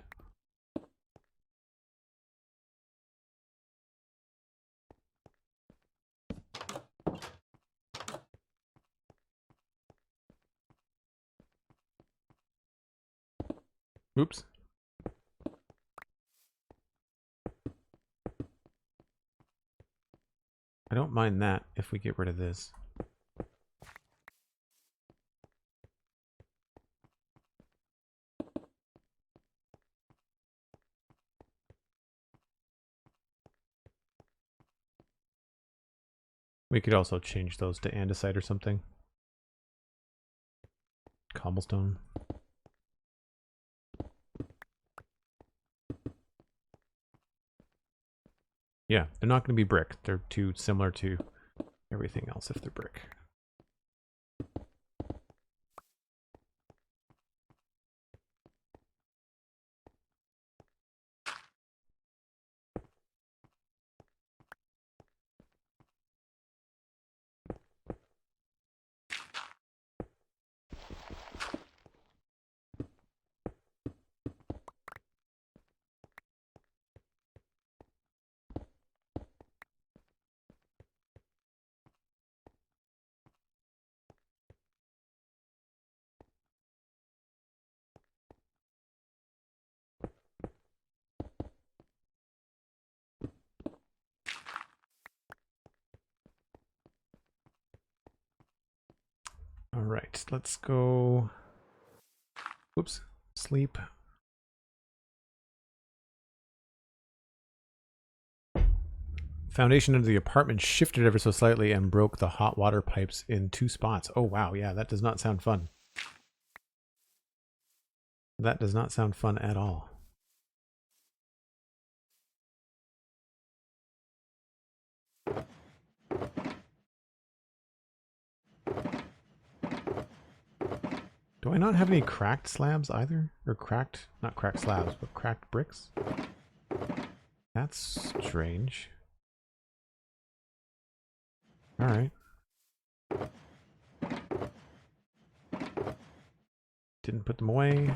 Oops. I don't mind that if we get rid of this. We could also change those to andesite or something. Cobblestone. Yeah, they're not going to be brick. They're too similar to everything else if they're brick. right, let's go. Oops, sleep. Foundation under the apartment shifted ever so slightly and broke the hot water pipes in 2 spots. Oh wow, yeah, that does not sound fun. That does not sound fun at all. Do I not have any cracked slabs either? Or cracked, not cracked slabs, but cracked bricks? That's strange. Alright. Didn't put them away.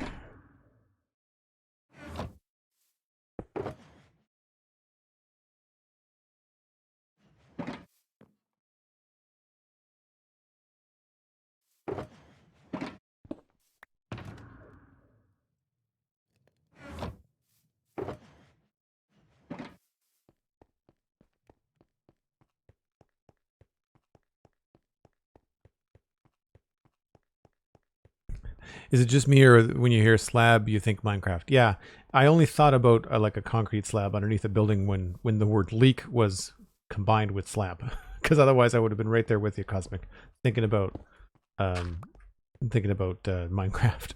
Is it just me, or when you hear slab, you think Minecraft? Yeah, I only thought about like a concrete slab underneath a building when the word leak was combined with slab, because otherwise I would have been right there with you, Cosmic, thinking about Minecraft.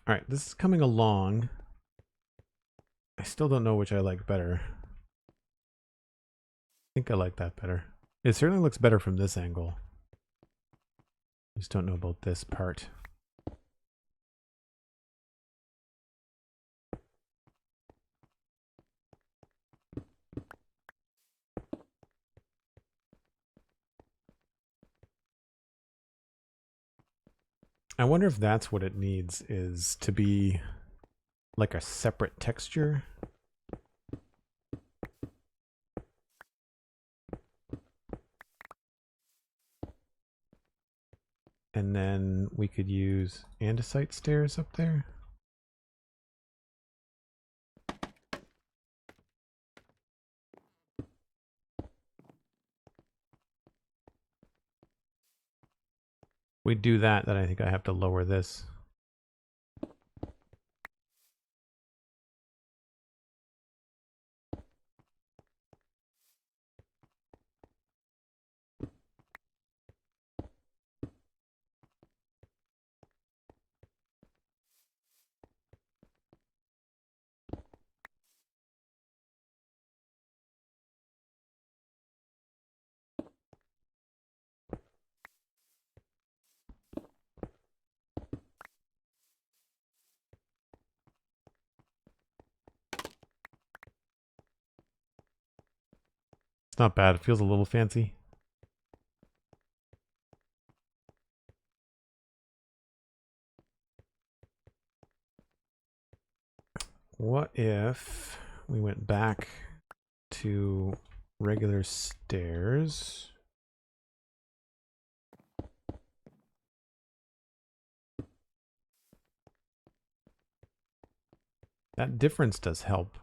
All right, this is coming along. I still don't know which I like better. I think I like that better. It certainly looks better from this angle. I just don't know about this part. I wonder if that's what it needs, is to be like a separate texture. And then we could use andesite stairs up there. We do that, then I think I have to lower this. It's not bad. It feels a little fancy. What if we went back to regular stairs? That difference does help.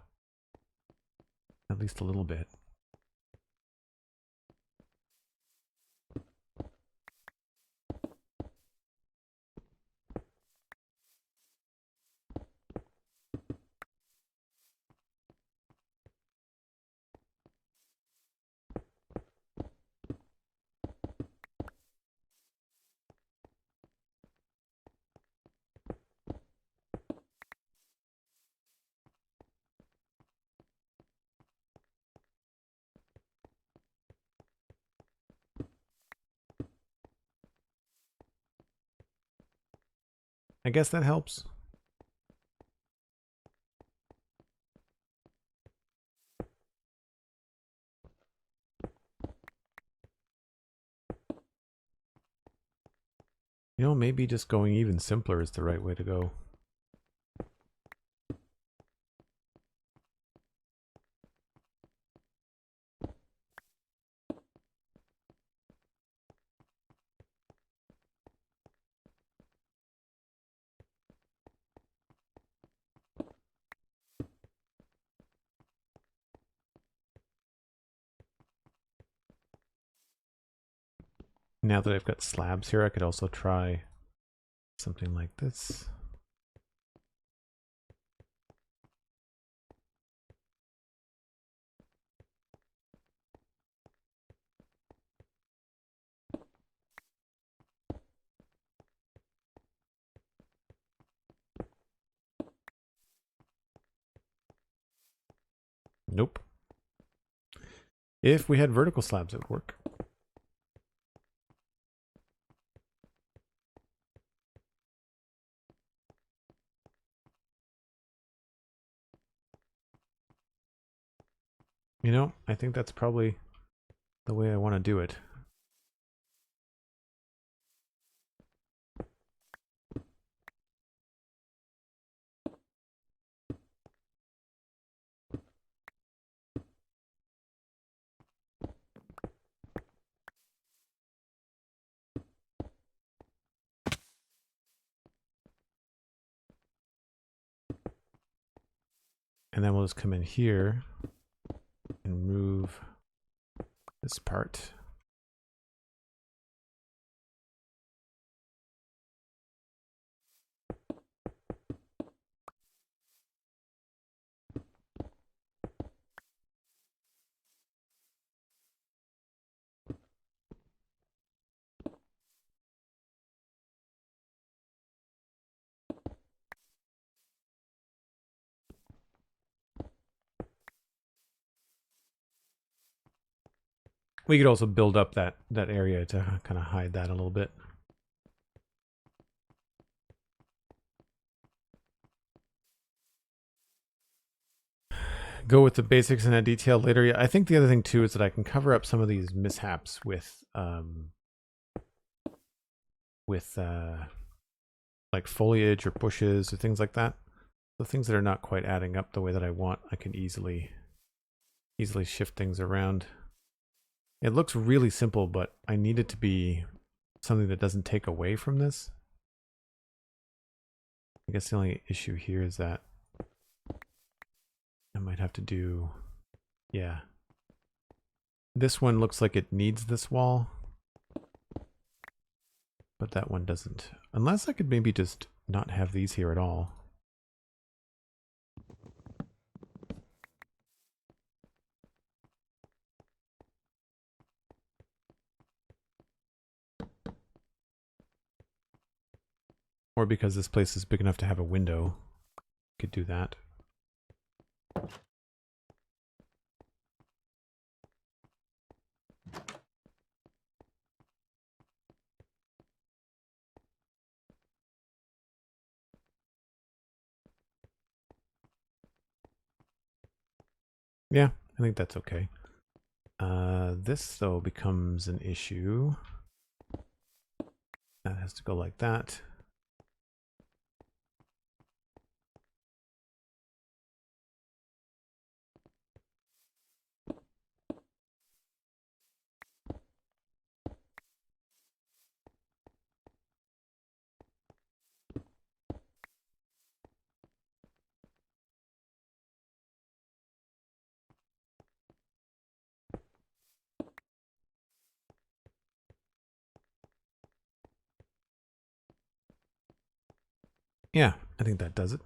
At least a little bit. I guess that helps. You know, maybe just going even simpler is the right way to go. Now that I've got slabs here, I could also try something like this. Nope. If we had vertical slabs, it would work. You know, I think that's probably the way I want to do it. And then we'll just come in here and move this part. We could also build up that area to kind of hide that a little bit. Go with the basics and add detail later. Yeah, I think the other thing too is that I can cover up some of these mishaps with like foliage or bushes or things like that. The things that are not quite adding up the way that I want, I can easily shift things around. It looks really simple, but I need it to be something that doesn't take away from this. I guess the only issue here is that I might have to do, yeah. This one looks like it needs this wall, but that one doesn't. Unless I could maybe just not have these here at all. Or because this place is big enough to have a window, could do that. Yeah, I think that's okay. This though becomes an issue. That has to go like that. Yeah, I think that does it.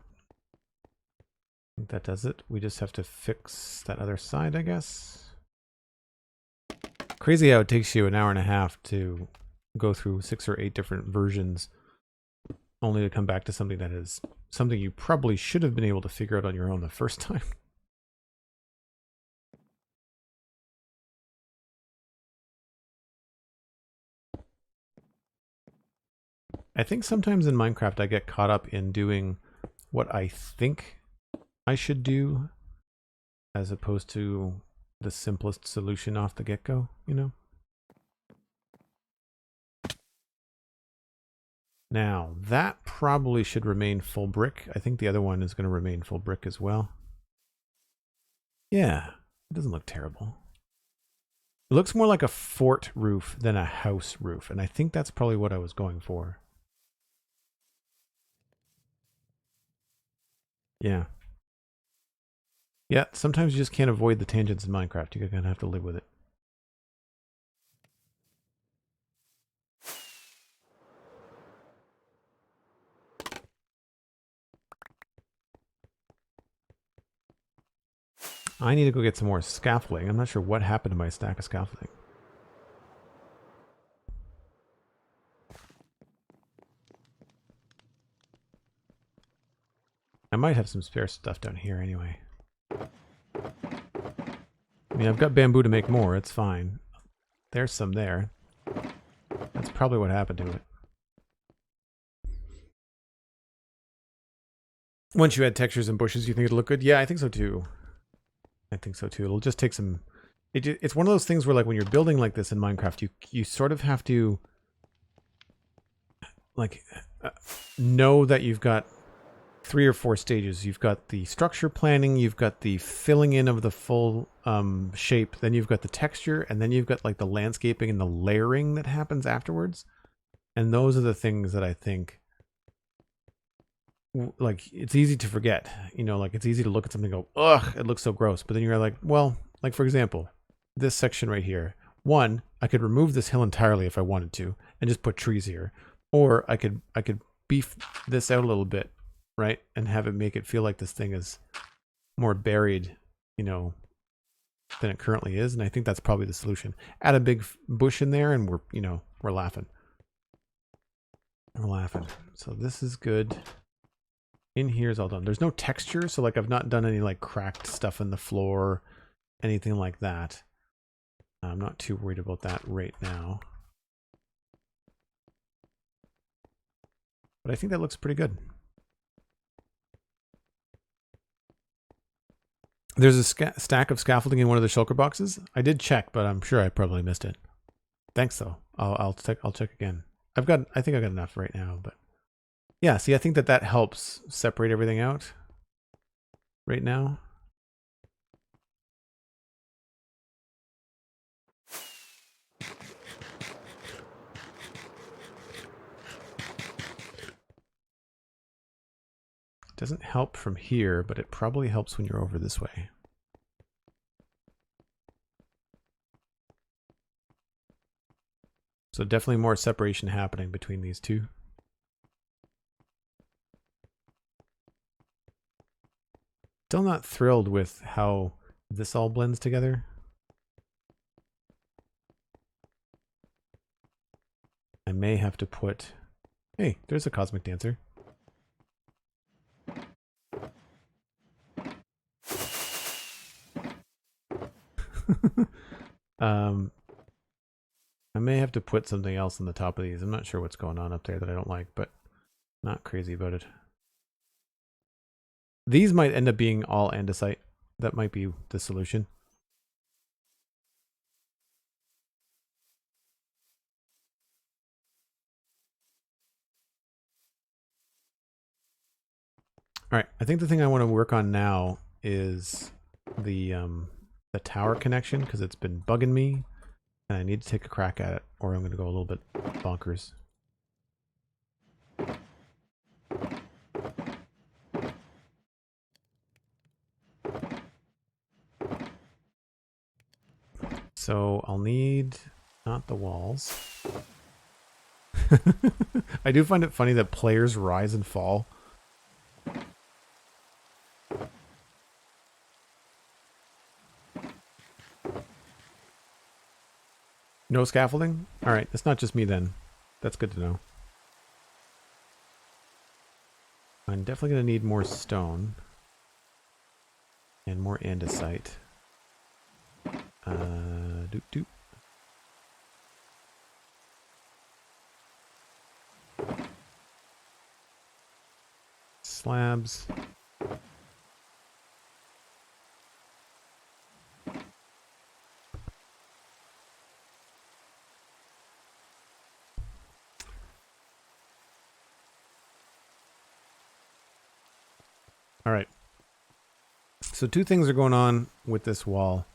I think that does it. We just have to fix that other side, I guess. Crazy how it takes you an hour and a half to go through 6 or 8 different versions only to come back to something that is something you probably should have been able to figure out on your own the first time. I think sometimes in Minecraft I get caught up in doing what I think I should do as opposed to the simplest solution off the get-go, you know? Now, that probably should remain full brick. I think the other one is going to remain full brick as well. Yeah, it doesn't look terrible. It looks more like a fort roof than a house roof, and I think that's probably what I was going for. Yeah. Yeah, sometimes you just can't avoid the tangents in Minecraft. You're going to have to live with it. I need to go get some more scaffolding. I'm not sure what happened to my stack of scaffolding. I might have some spare stuff down here anyway. I mean, I've got bamboo to make more. It's fine. There's some there. That's probably what happened to it. Once you add textures and bushes, you think it'll look good? Yeah, I think so too. I think so too. It'll just take some... It's one of those things where, like, when you're building like this in Minecraft, you sort of have to, like, know that you've got 3 or 4 stages. You've got the structure planning, you've got the filling in of the full shape, then you've got the texture, and then you've got, like, the landscaping and the layering that happens afterwards. And those are the things that I think, like, it's easy to forget. You know, like, it's easy to look at something and go, ugh, it looks so gross. But then you're like, well, like, for example, this section right here. One, I could remove this hill entirely if I wanted to and just put trees here. Or I could beef this out a little bit, right? And have it make it feel like this thing is more buried, you know, than it currently is. And I think that's probably the solution. Add a big bush in there and we're laughing. We're laughing. So this is good. In here is all done. There's no texture, so, like, I've not done any, like, cracked stuff in the floor, anything like that. I'm not too worried about that right now. But I think that looks pretty good. There's a stack of scaffolding in one of the shulker boxes. I did check, but I'm sure I probably missed it. Thanks though. I'll check again. I think I've got enough right now, but yeah, see, I think that helps separate everything out right now. Doesn't help from here, but it probably helps when you're over this way. So definitely more separation happening between these two. Still not thrilled with how this all blends together. I may have to put... Hey, there's a cosmic dancer. I may have to put something else on the top of these. I'm not sure what's going on up there that I don't like, but not crazy about it. These might end up being all andesite. That might be the solution. All right, I think the thing I want to work on now is the tower connection, because it's been bugging me, and I need to take a crack at it, or I'm going to go a little bit bonkers. So I'll need not the walls. I do find it funny that players rise and fall. No scaffolding? All right, it's not just me then. That's good to know. I'm definitely going to need more stone. And more andesite. Doop doop. Slabs. All right. So 2 things are going on with this wall.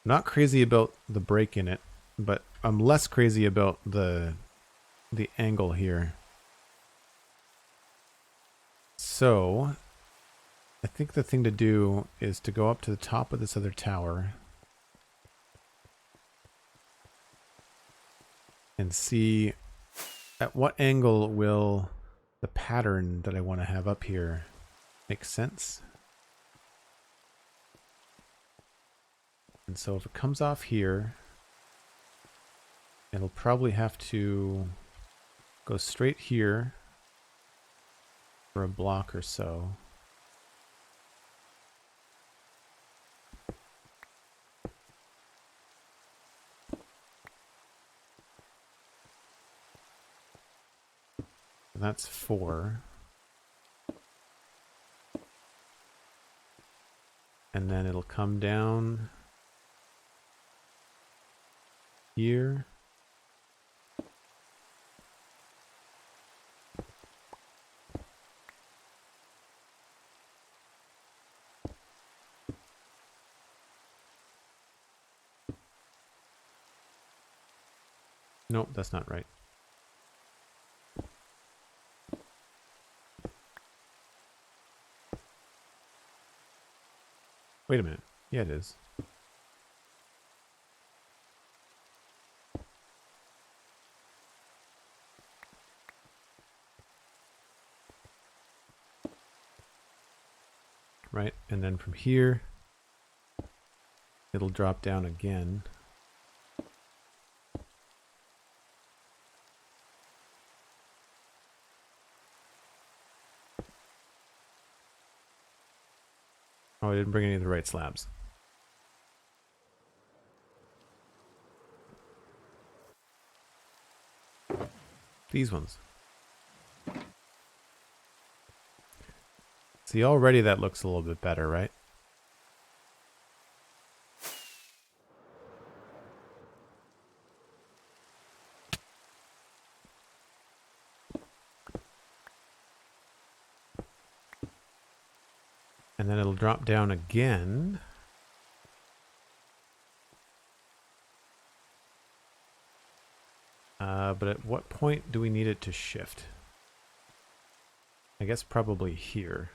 I'm not crazy about the break in it, but I'm less crazy about the angle here. So I think the thing to do is to go up to the top of this other tower and see at what angle will the pattern that I want to have up here make sense. And so if it comes off here, it'll probably have to go straight here for a block or so. And that's 4. And then it'll come down here. Nope, that's not right. Wait a minute. Yeah, it is. Right, and then from here, it'll drop down again. Oh, I didn't bring any of the right slabs. These ones. See, already that looks a little bit better, right? And then it'll drop down again. But at what point do we need it to shift? I guess probably here.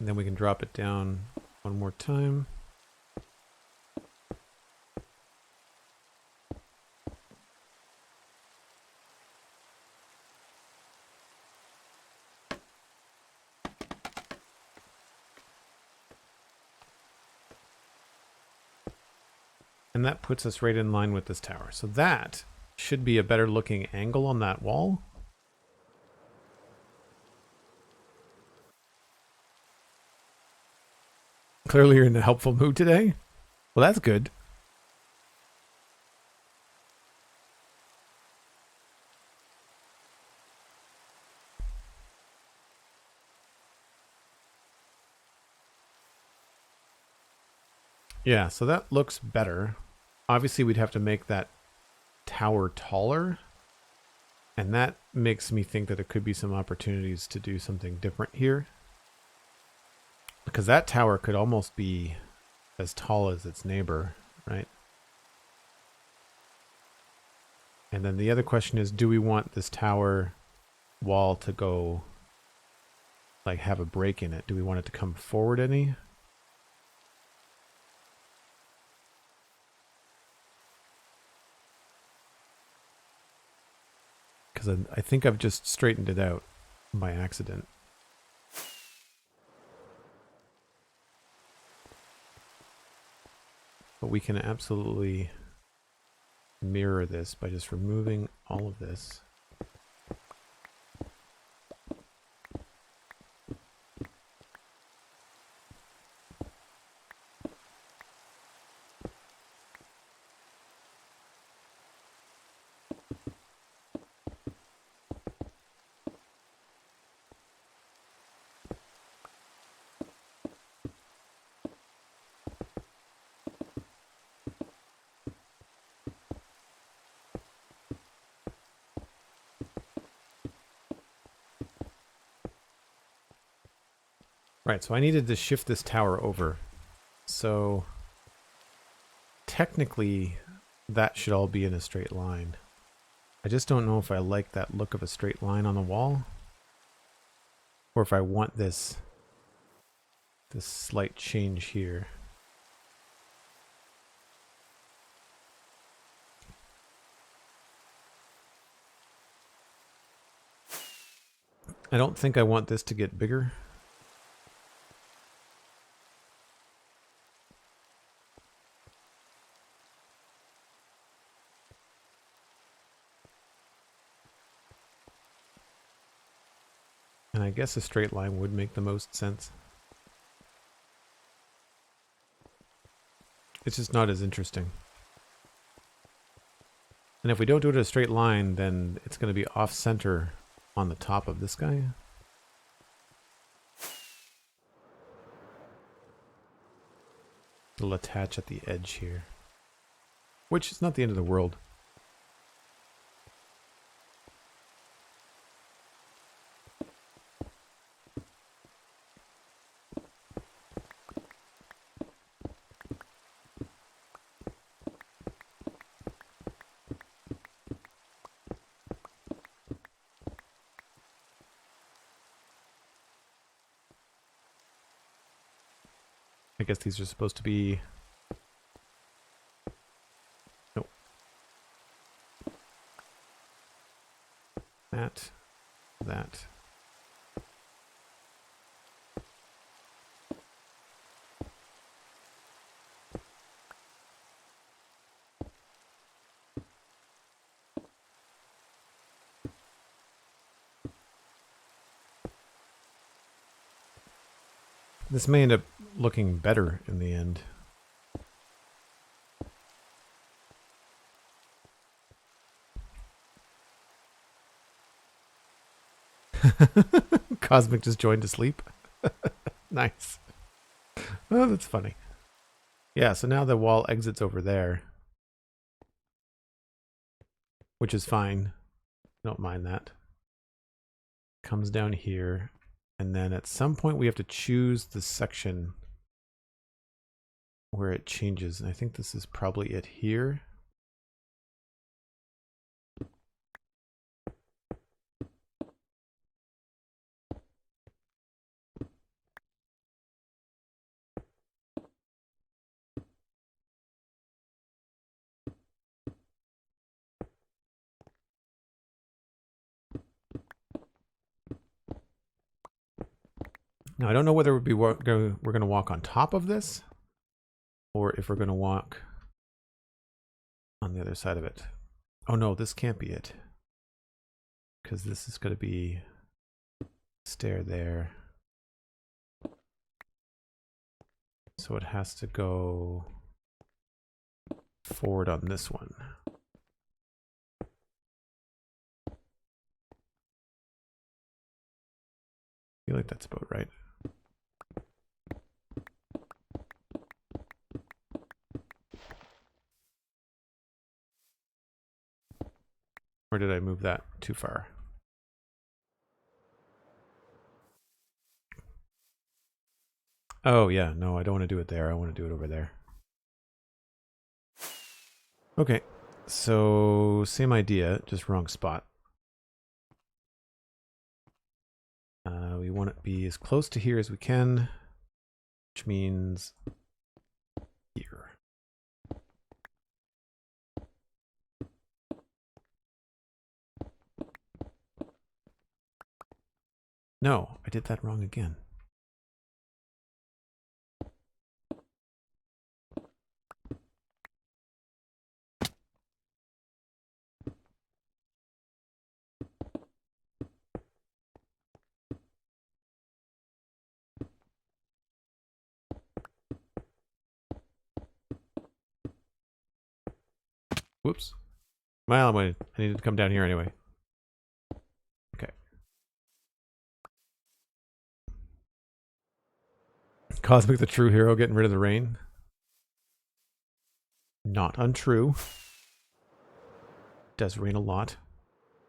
And then we can drop it down one more time. And that puts us right in line with this tower. So that should be a better looking angle on that wall. Clearly you're in a helpful mood today. Well, that's good. Yeah, so that looks better. Obviously, we'd have to make that tower taller. And that makes me think that there could be some opportunities to do something different here. Because that tower could almost be as tall as its neighbor, right? And then the other question is, do we want this tower wall to go, like, have a break in it? Do we want it to come forward any? Because I think I've just straightened it out by accident. But we can absolutely mirror this by just removing all of this. Right, so I needed to shift this tower over. So technically that should all be in a straight line. I just don't know if I like that look of a straight line on the wall, or if I want this slight change here. I don't think I want this to get bigger. And I guess a straight line would make the most sense. It's just not as interesting. And if we don't do it a straight line, then it's going to be off-center on the top of this guy. It'll attach at the edge here, which is not the end of the world. I guess these are supposed to be... Nope. That. This may end up looking better in the end. Cosmic just joined to sleep. Nice. Oh, that's funny. Yeah, so now the wall exits over there, which is fine. Don't mind that. Comes down here, and then at some point we have to choose the section where it changes. And I think this is probably it here. Now I don't know whether we're going to walk on top of this, or if we're going to walk on the other side of it. Oh no, this can't be it, because this is going to be stair there. So it has to go forward on this one. I feel like that's about right. Or did I move that too far? Oh yeah, no, I don't want to do it there. I want to do it over there. Okay, so same idea, just wrong spot. We want to be as close to here as we can, which means here. No, I did that wrong again. Whoops. Well, I needed to come down here anyway. Okay. Cosmic the true hero getting rid of the rain. Not untrue. Does rain a lot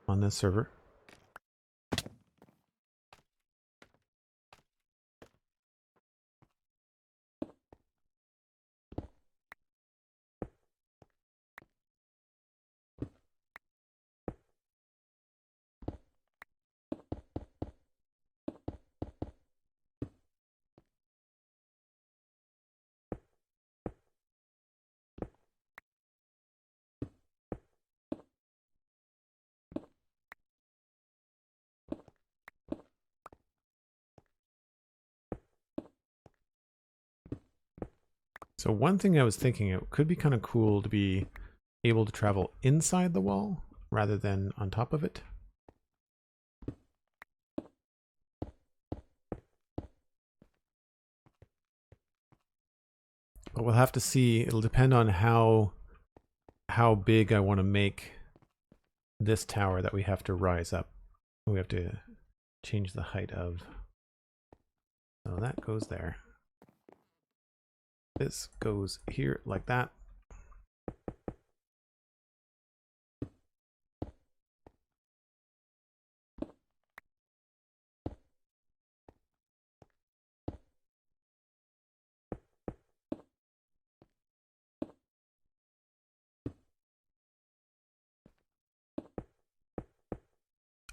on this server. So one thing I was thinking, it could be kind of cool to be able to travel inside the wall rather than on top of it. But we'll have to see. It'll depend on how big I want to make this tower that we have to rise up. We have to change the height of. So that goes there. This goes here like that.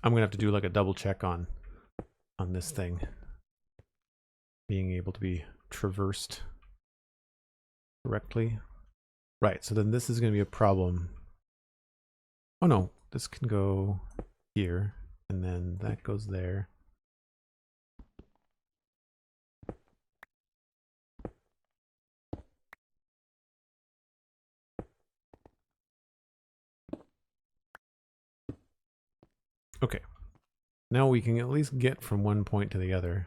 I'm gonna have to do like a double check on this thing being able to be traversed correctly. Right, so then this is gonna be a problem. Oh no, this can go here, and then that goes there. Okay, now we can at least get from one point to the other.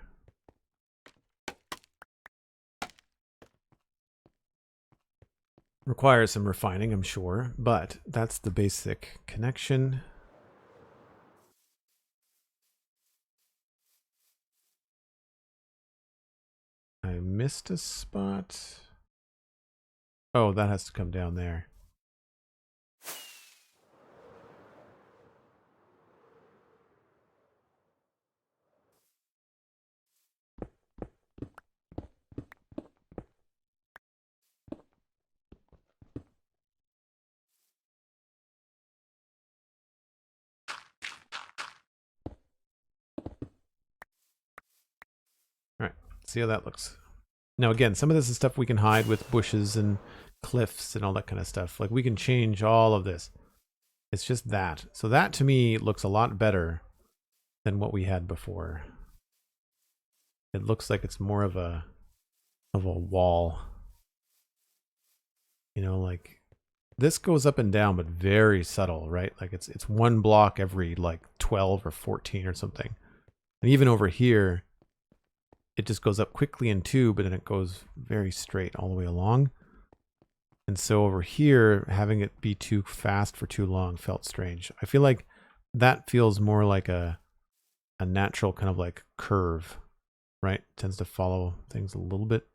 Requires some refining, I'm sure, but that's the basic connection. I missed a spot. Oh, that has to come down there. Alright, see how that looks. Now again, some of this is stuff we can hide with bushes and cliffs and all that kind of stuff. Like we can change all of this. It's just that. So that to me looks a lot better than what we had before. It looks like it's more of a wall. You know, like this goes up and down, but very subtle, right? Like it's one block every like 12 or 14 or something. And even over here, it just goes up quickly in two, but then it goes very straight all the way along. And so over here, having it be too fast for too long felt strange. I feel like that feels more like a natural kind of like curve, right? It tends to follow things a little bit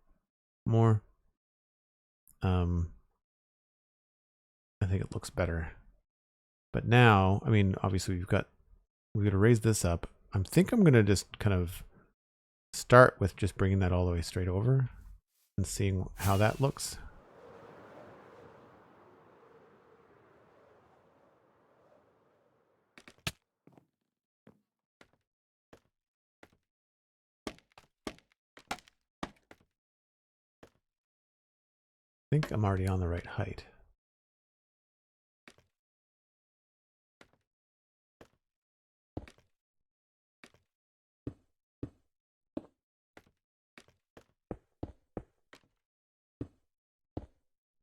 more. I think it looks better. But now, I mean, obviously we've got to raise this up. I think I'm going to just kind of start with just bringing that all the way straight over and seeing how that looks. I think I'm already on the right height.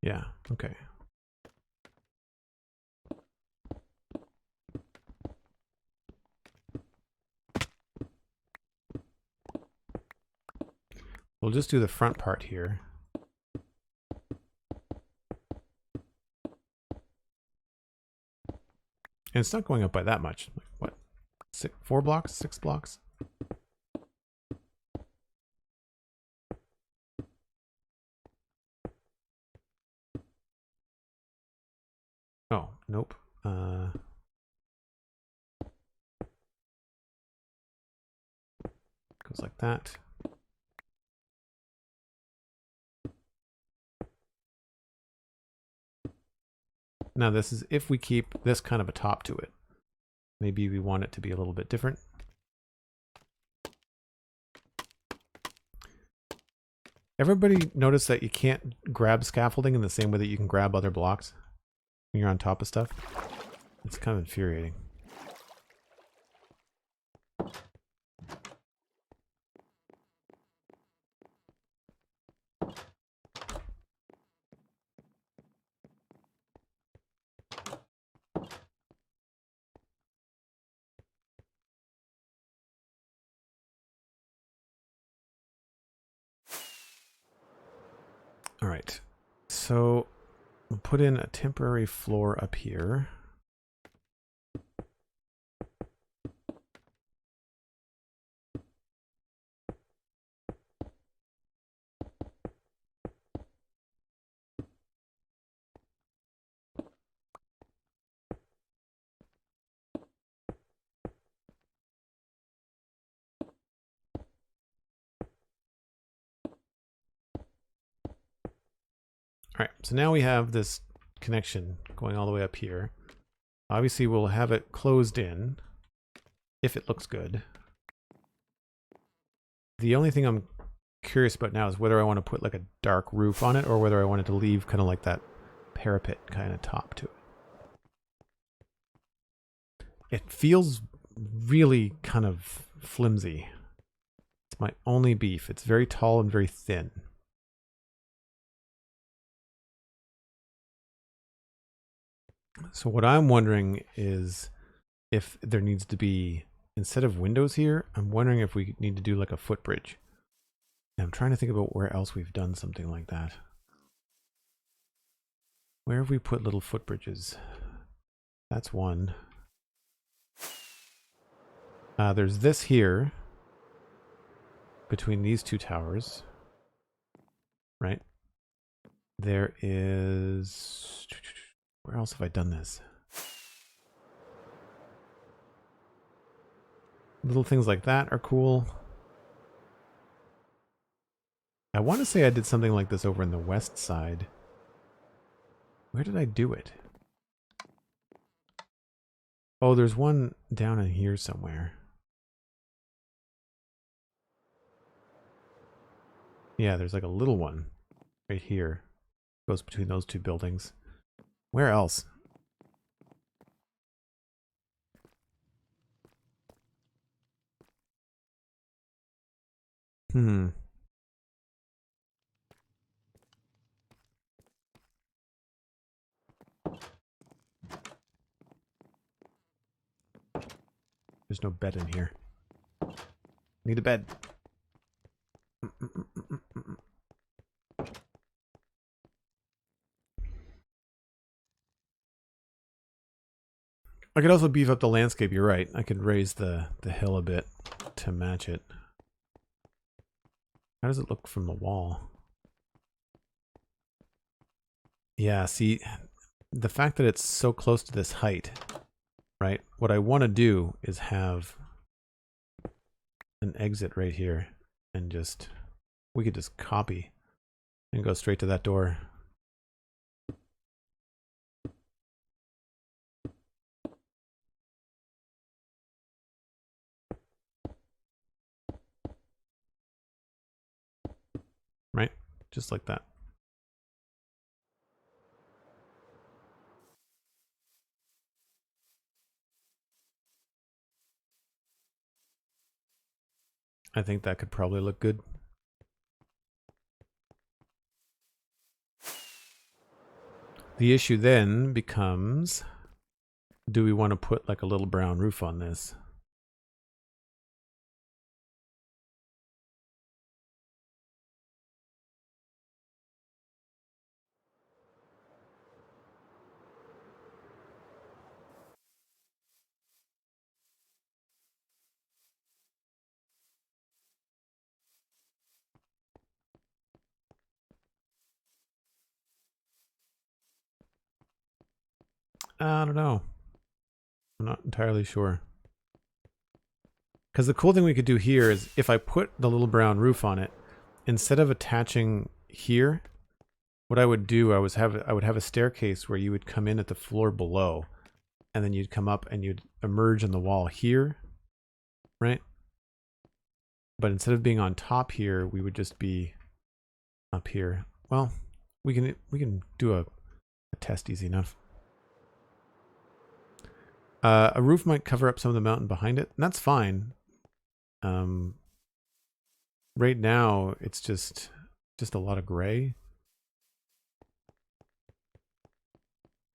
Yeah, okay. We'll just do the front part here. And it's not going up by that much. Like what? 4 blocks? 6 blocks? Oh, nope. Goes like that. Now this is if we keep this kind of a top to it. Maybe we want it to be a little bit different. Everybody notice that you can't grab scaffolding in the same way that you can grab other blocks when you're on top of stuff? It's kind of infuriating. All right. So we'll put in a temporary floor up here. All right, so now we have this connection going all the way up here. Obviously, we'll have it closed in if it looks good. The only thing I'm curious about now is whether I want to put like a dark roof on it or whether I want it to leave kind of like that parapet kind of top to it. It feels really kind of flimsy. It's my only beef. It's very tall and very thin. So what I'm wondering is if there needs to be, instead of windows here, I'm wondering if we need to do like a footbridge. And I'm trying to think about where else we've done something like that. Where have we put little footbridges? That's one. There's this here between these two towers, right? There is... Where else have I done this? Little things like that are cool. I want to say I did something like this over in the west side. Where did I do it? Oh, there's one down in here somewhere. Yeah, there's like a little one right here. Goes between those two buildings. Where else? There's no bed in here. Need a bed. I could also beef up the landscape, you're right. I could raise the hill a bit to match it. How does it look from the wall? Yeah, see, the fact that it's so close to this height, right? What I want to do is have an exit right here and just, we could just copy and go straight to that door. Right? Just like that. I think that could probably look good. The issue then becomes, do we want to put like a little brown roof on this? I don't know. I'm not entirely sure. Because the cool thing we could do here is if I put the little brown roof on it, instead of attaching here, what I would do, I would have a staircase where you would come in at the floor below, and then you'd come up and you'd emerge on the wall here, right? But instead of being on top here, we would just be up here. Well, we can do a test easy enough. A roof might cover up some of the mountain behind it, and that's fine. Right now, it's just a lot of gray.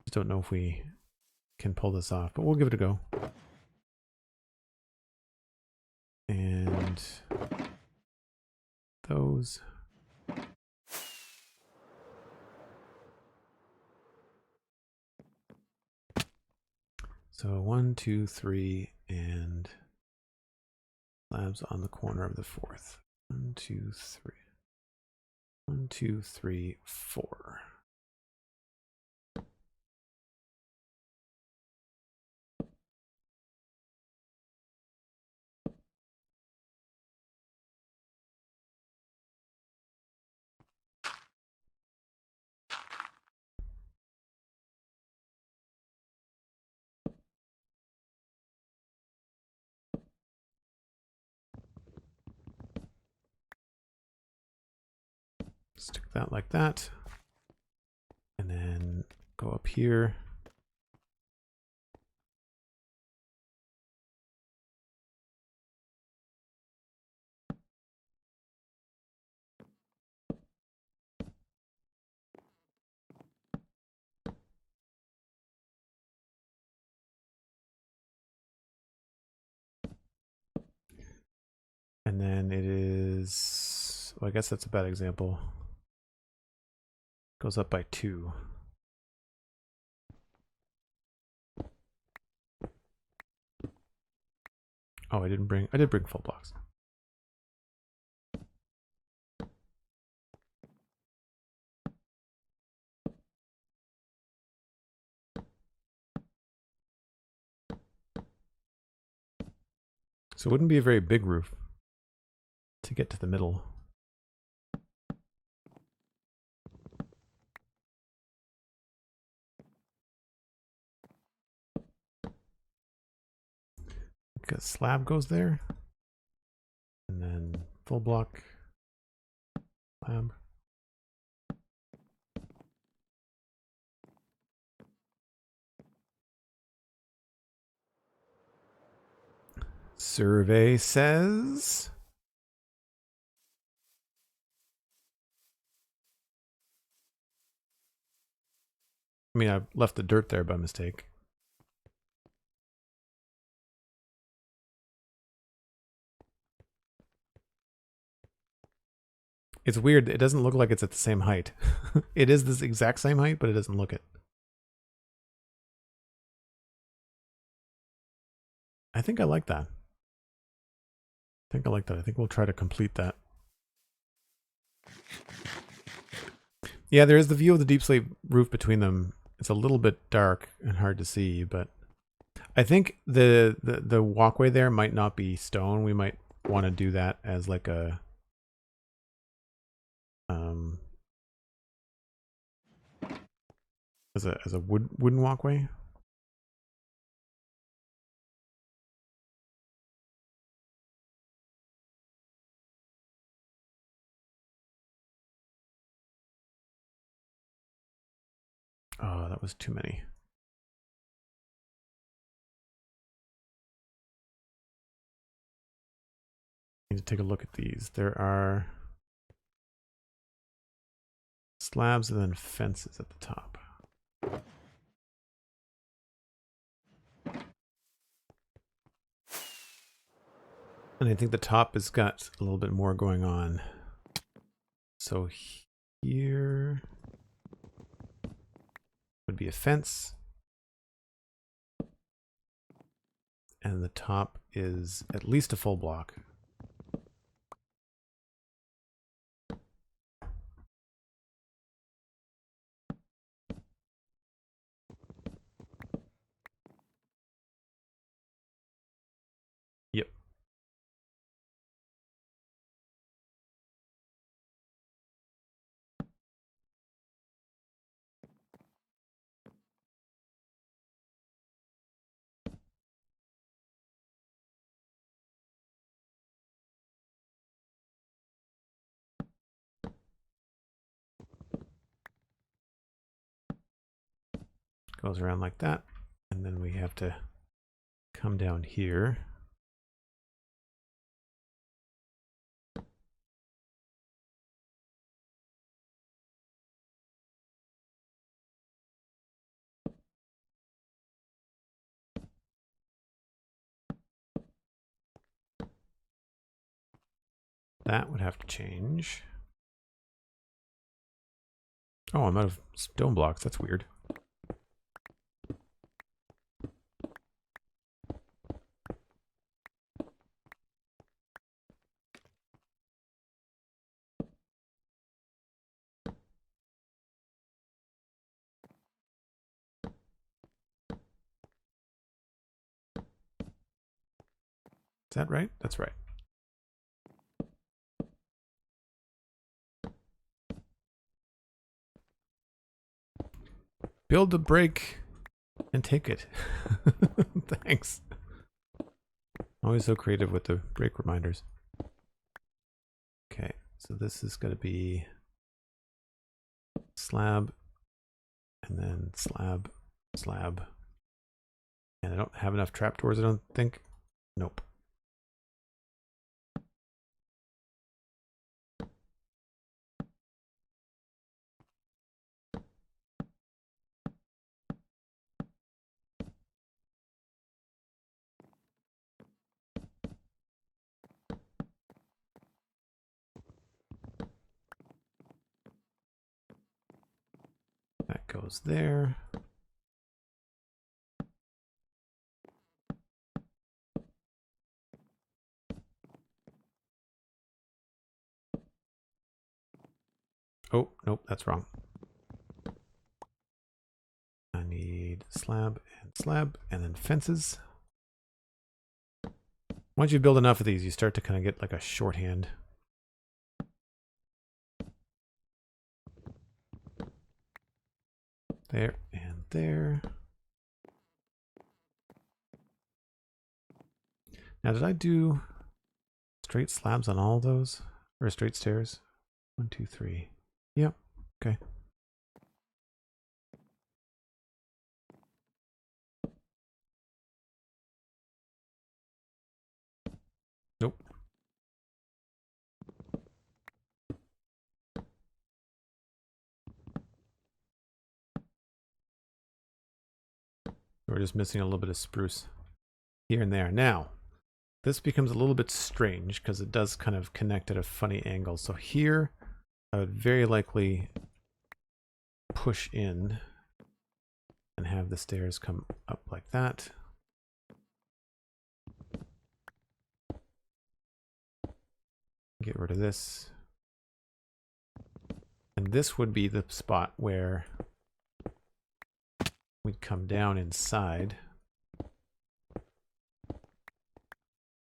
Just don't know if we can pull this off, but we'll give it a go. And those. So 1, 2, 3, and slabs on the corner of the fourth. 1, 2, 3. 1, 2, 3, 4. Stick that like that. And then go up here. And then it is, well, I guess that's a bad example. Goes up by 2. Oh, I did bring full blocks. So it wouldn't be a very big roof to get to the middle. Because slab goes there. And then full block slab. Survey says I mean, I left the dirt there by mistake. It's weird. It doesn't look like it's at the same height. It is this exact same height, but it doesn't look it. I think I like that. I think we'll try to complete that. Yeah, there is the view of the deep slate roof between them. It's a little bit dark and hard to see, but I think the walkway there might not be stone. We might want to do that as like a as a wooden walkway. Oh, that was too many. I need to take a look at these. There are slabs and then fences at the top. And I think the top has got a little bit more going on. So here would be a fence. And the top is at least a full block. Yep. Goes around like that. And then we have to come down here. That would have to change. Oh, I'm out of stone blocks. That's weird. that right? That's right. Build the break and take it. Thanks. Always so creative with the break reminders. Okay, so this is going to be slab, and then slab, slab. And I don't have enough trapdoors, I don't think. Nope. That goes there. Oh, nope, that's wrong. I need slab, and then fences. Once you build enough of these, you start to kind of get like a shorthand. There and there. Now, did I do straight slabs on all of those? Or straight stairs? 1, 2, 3. Yep. Okay. Nope. We're just missing a little bit of spruce here and there. Now, this becomes a little bit strange because it does kind of connect at a funny angle. So here, I would very likely push in and have the stairs come up like that. Get rid of this. And this would be the spot where we'd come down inside,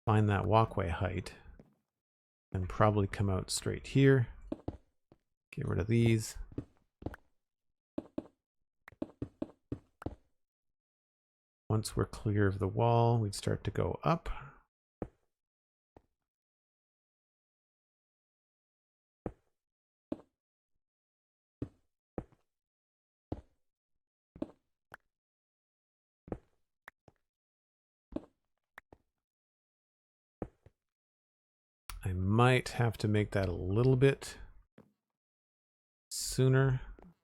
find that walkway height, and probably come out straight here. Get rid of these. Once we're clear of the wall, we'd start to go up. I might have to make that a little bit sooner.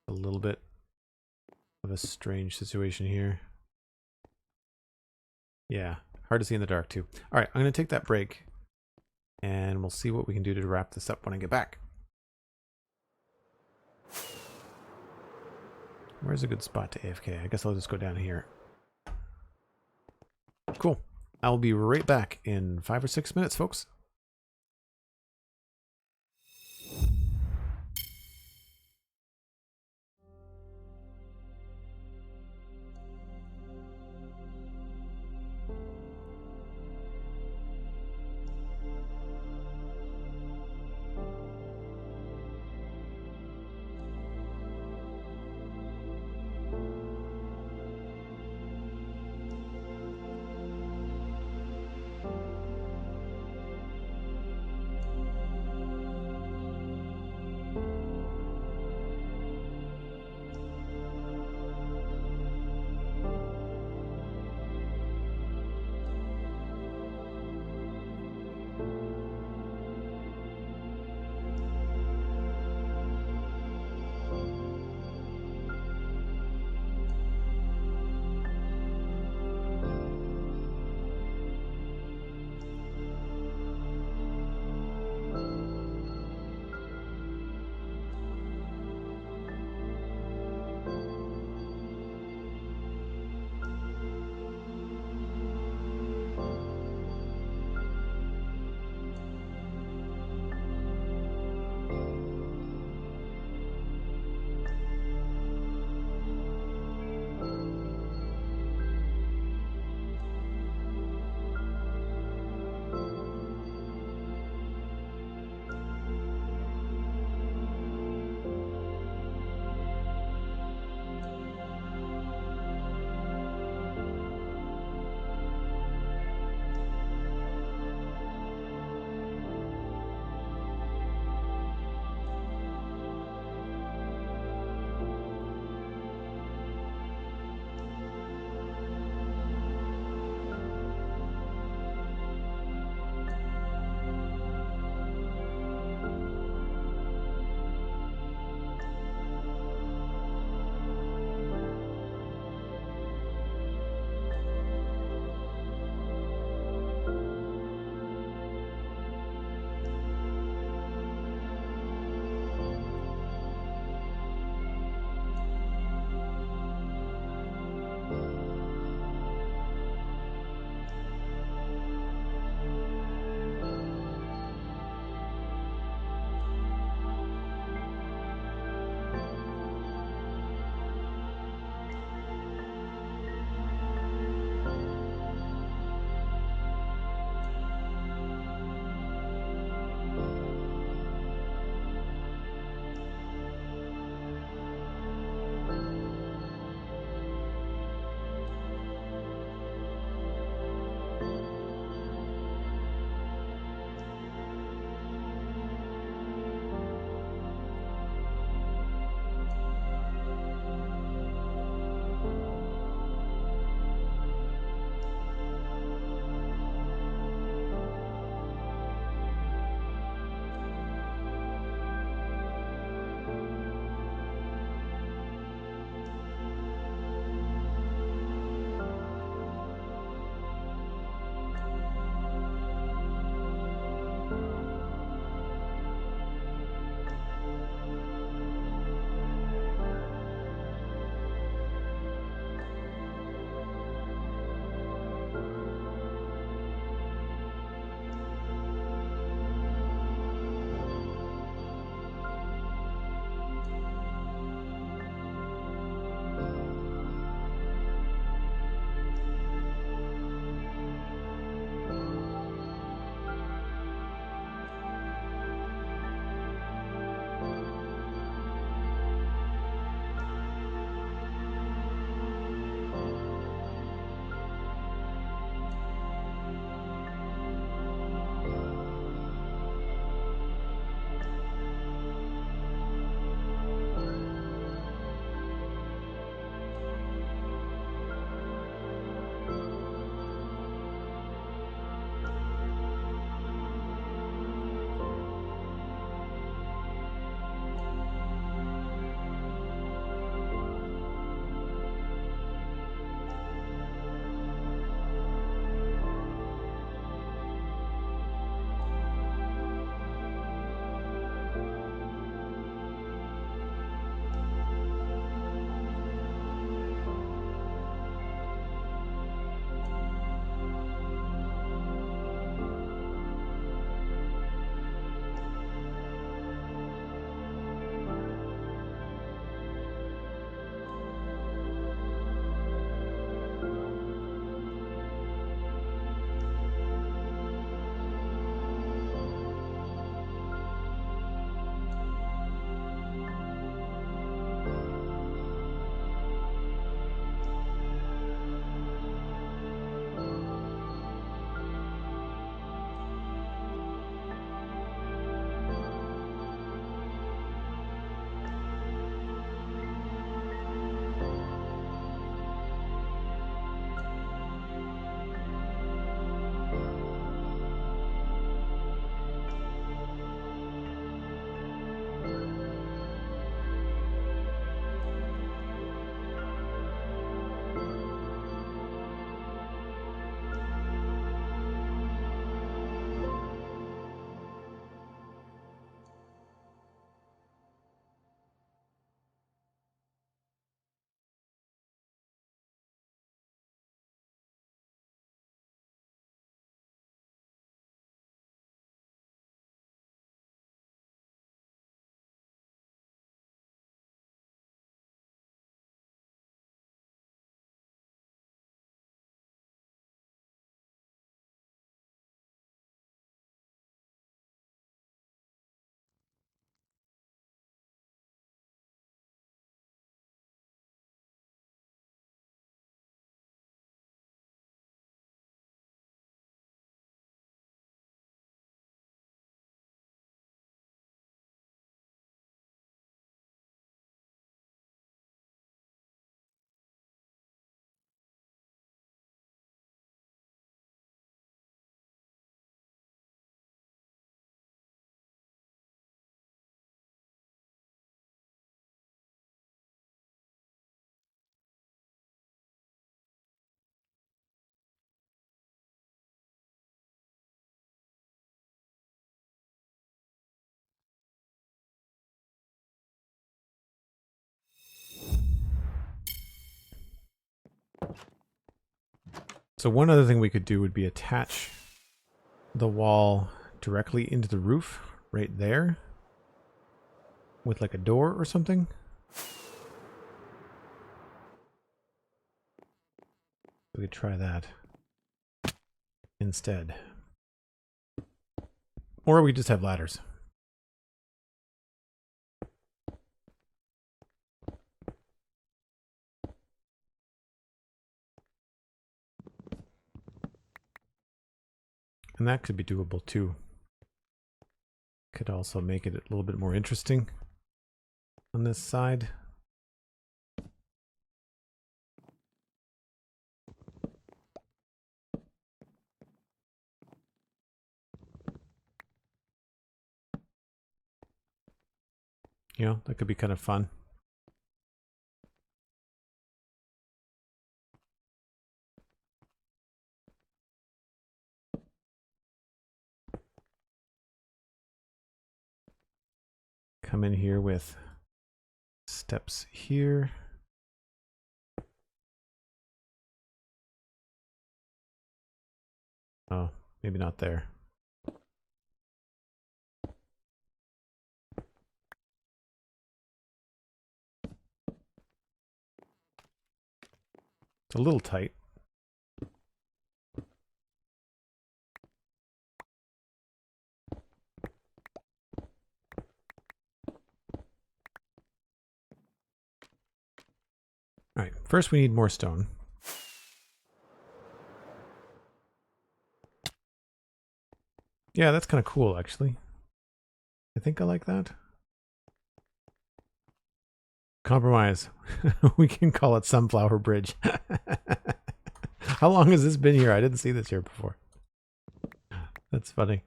A little bit of a strange situation here. Yeah, hard to see in the dark too. All right, I'm going to take that break and we'll see what we can do to wrap this up when I get back. Where's a good spot to AFK? I guess I'll just go down here. Cool. I'll be right back in 5 or 6 minutes, folks. So one other thing we could do would be attach the wall directly into the roof right there with like a door or something. We could try that instead. Or we just have ladders. And that could be doable too. Could also make it a little bit more interesting on this side. You know, that could be kind of fun. Come in here with steps here. Oh, maybe not there. It's a little tight. All right, first we need more stone. Yeah, that's kind of cool, actually. I think I like that. Compromise. We can call it Sunflower Bridge. How long has this been here? I didn't see this here before. That's funny.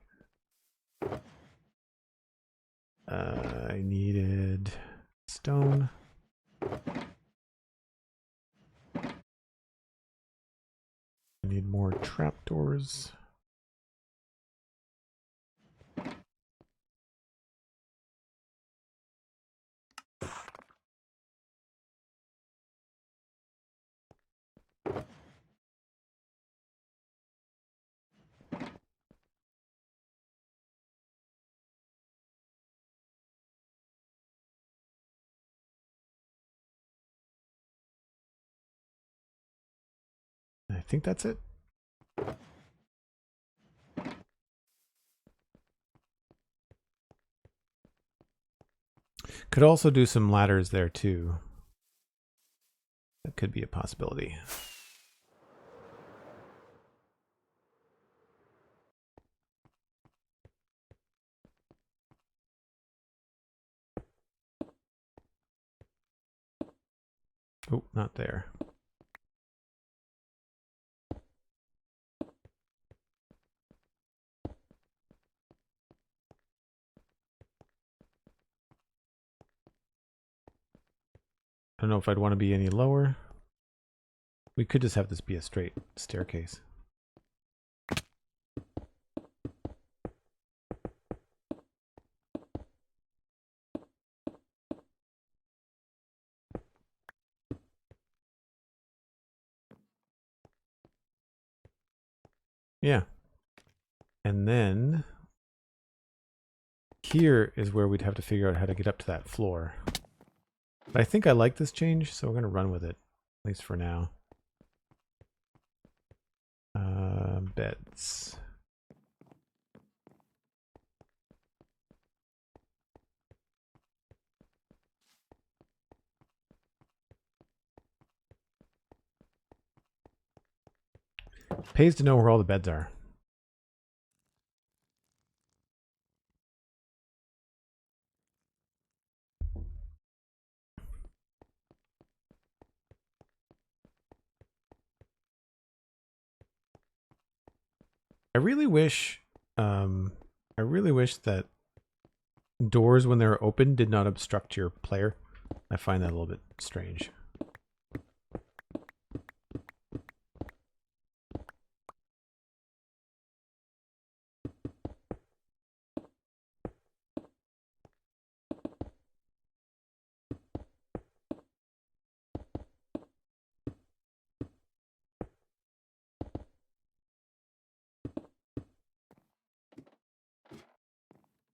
I needed stone. I need more trapdoors. I think that's it. Could also do some ladders there too. That could be a possibility. Oh, not there. I don't know if I'd want to be any lower. We could just have this be a straight staircase. Yeah. And then here is where we'd have to figure out how to get up to that floor. But I think I like this change, so we're going to run with it, at least for now. Beds. Pays to know where all the beds are. I really wish that doors when they're open did not obstruct your player. I find that a little bit strange.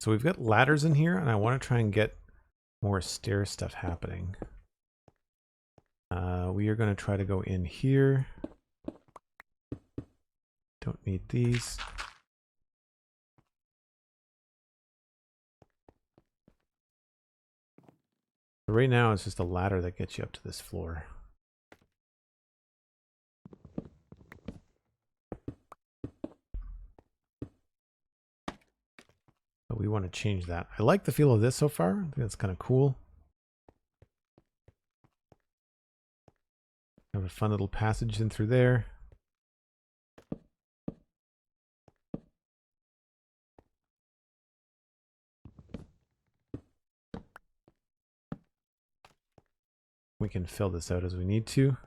So we've got ladders in here, and I want to try and get more stair stuff happening. We are going to try to go in here. Don't need these. Right now, it's just a ladder that gets you up to this floor. But we want to change that. I like the feel of this so far. I think that's kind of cool. Have a fun little passage in through there. We can fill this out as we need to.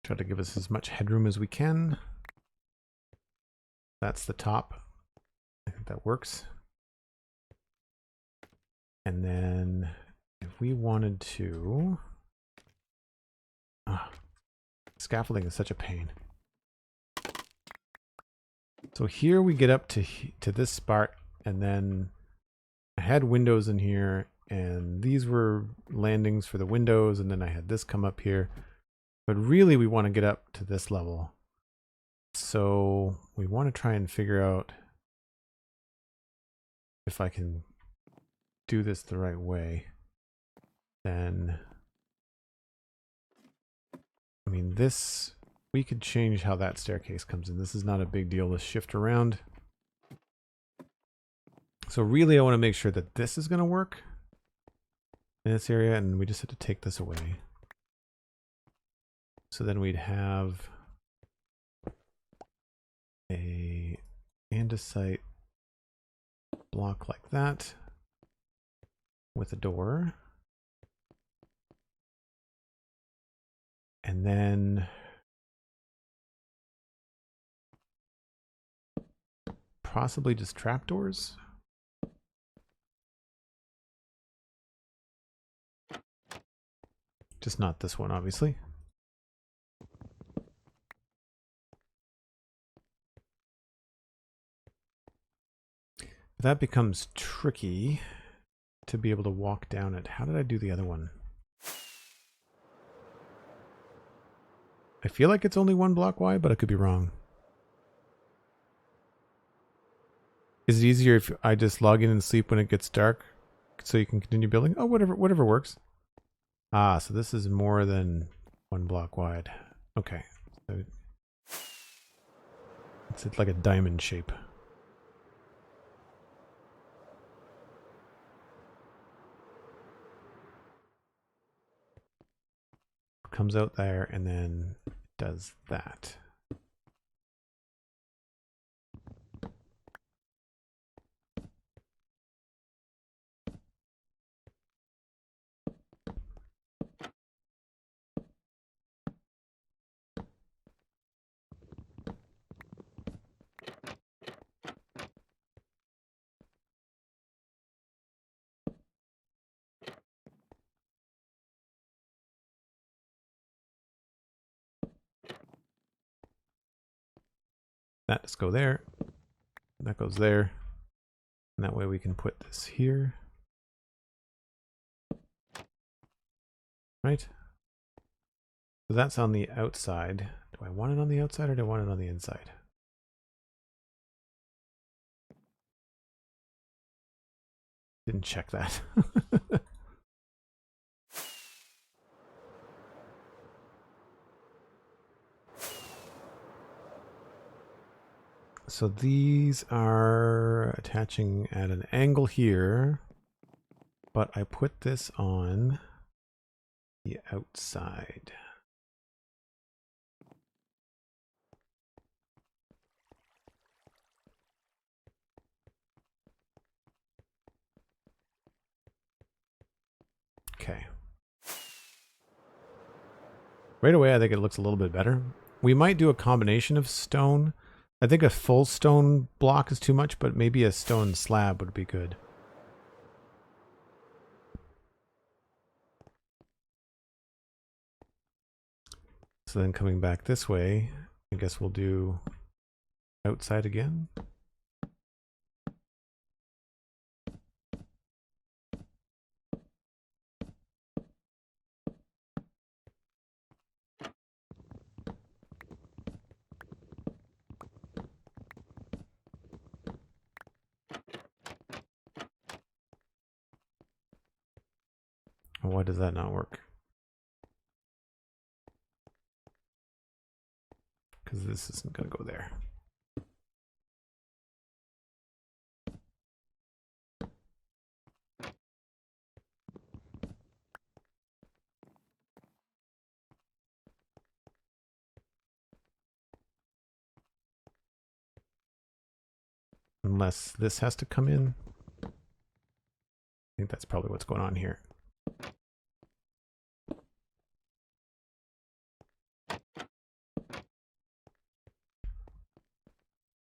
Try to give us as much headroom as we can. That's the top. I think that works. And then if we wanted to... scaffolding is such a pain. So here we get up to this spot, and then I had windows in here, and these were landings for the windows, and then I had this come up here. But really we want to get up to this level. So we want to try and figure out if I can do this the right way. Then, I mean, this, we could change how that staircase comes in. This is not a big deal to shift around. So really I want to make sure that this is going to work in this area, and we just have to take this away. So then we'd have a andesite block like that with a door. And then possibly just trapdoors. Just not this one, obviously. That becomes tricky to be able to walk down it. How did I do the other one? I feel like it's only 1 block wide, but I could be wrong. Is it easier if I just log in and sleep when it gets dark so you can continue building? Oh, whatever works. Ah, so this is more than 1 block wide. Okay. So it's like a diamond shape. Comes out there and then does that. That just go there. That goes there. And that way we can put this here. Right? So that's on the outside. Do I want it on the outside or do I want it on the inside? Didn't check that. So these are attaching at an angle here, but I put this on the outside. Okay. Right away, I think it looks a little bit better. We might do a combination of stone. I think a full stone block is too much, but maybe a stone slab would be good. So then coming back this way, I guess we'll do outside again. Why does that not work? Because this isn't going to go there. Unless this has to come in. I think that's probably what's going on here.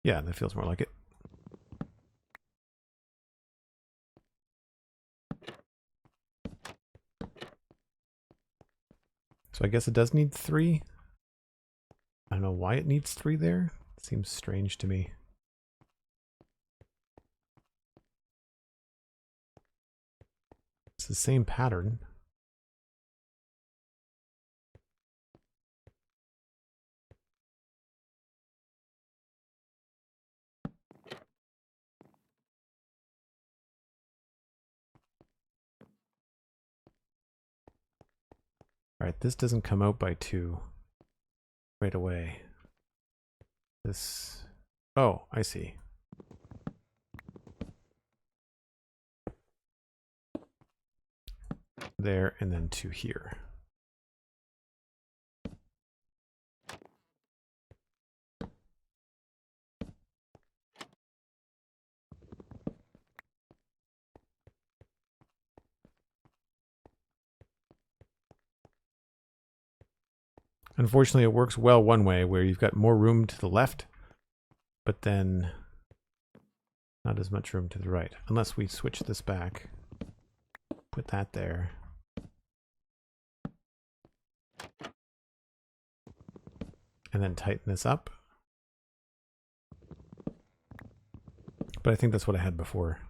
Yeah, that feels more like it. So I guess it does need 3. I don't know why it needs 3 there. It seems strange to me. It's the same pattern. All right, this doesn't come out by 2 right away. This, oh, I see. There, and then 2 here. Unfortunately, it works well one way where you've got more room to the left, but then not as much room to the right. Unless we switch this back, put that there. And then tighten this up. But I think that's what I had before.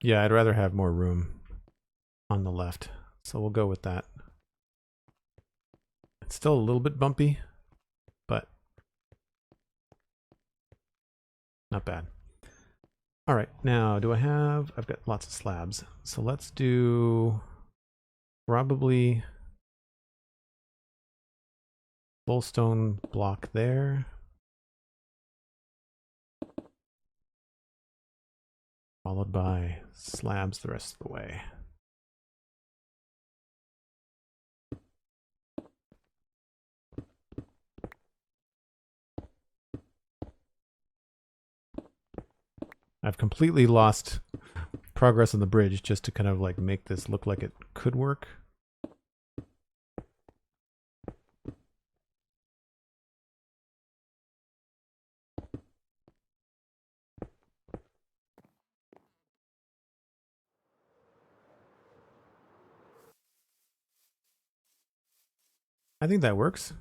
Yeah, I'd rather have more room on the left. So we'll go with that. It's still a little bit bumpy, but not bad. All right, now do I have, I've got lots of slabs. So let's do probably full stone block there. Followed by slabs the rest of the way. I've completely lost progress on the bridge just to kind of like make this look like it could work. I think that works.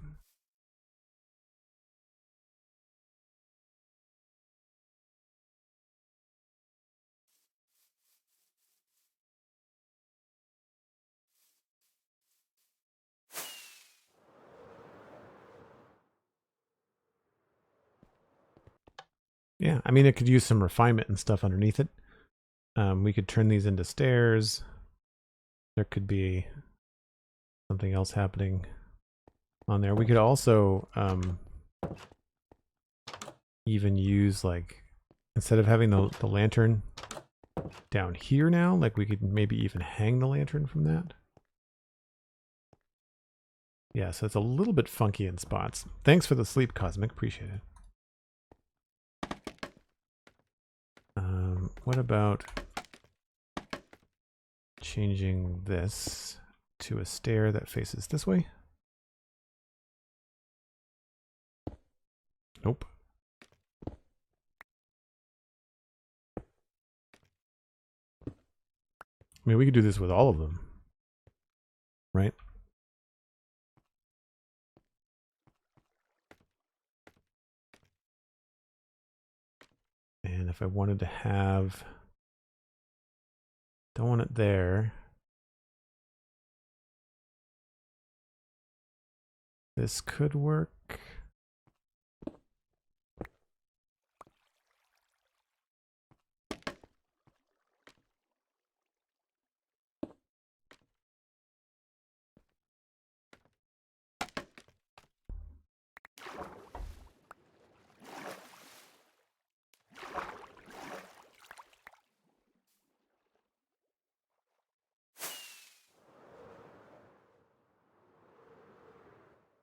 Yeah, I mean, it could use some refinement and stuff underneath it. We could turn these into stairs. There could be something else happening on there. We could also even use, like, instead of having the lantern down here now, like we could maybe even hang the lantern from that. Yeah, so it's a little bit funky in spots. Thanks for the sleep, Cosmic. Appreciate it. What about changing this to a stair that faces this way. Nope. I mean, we could do this with all of them, right? And if I wanted to have, don't want it there. This could work.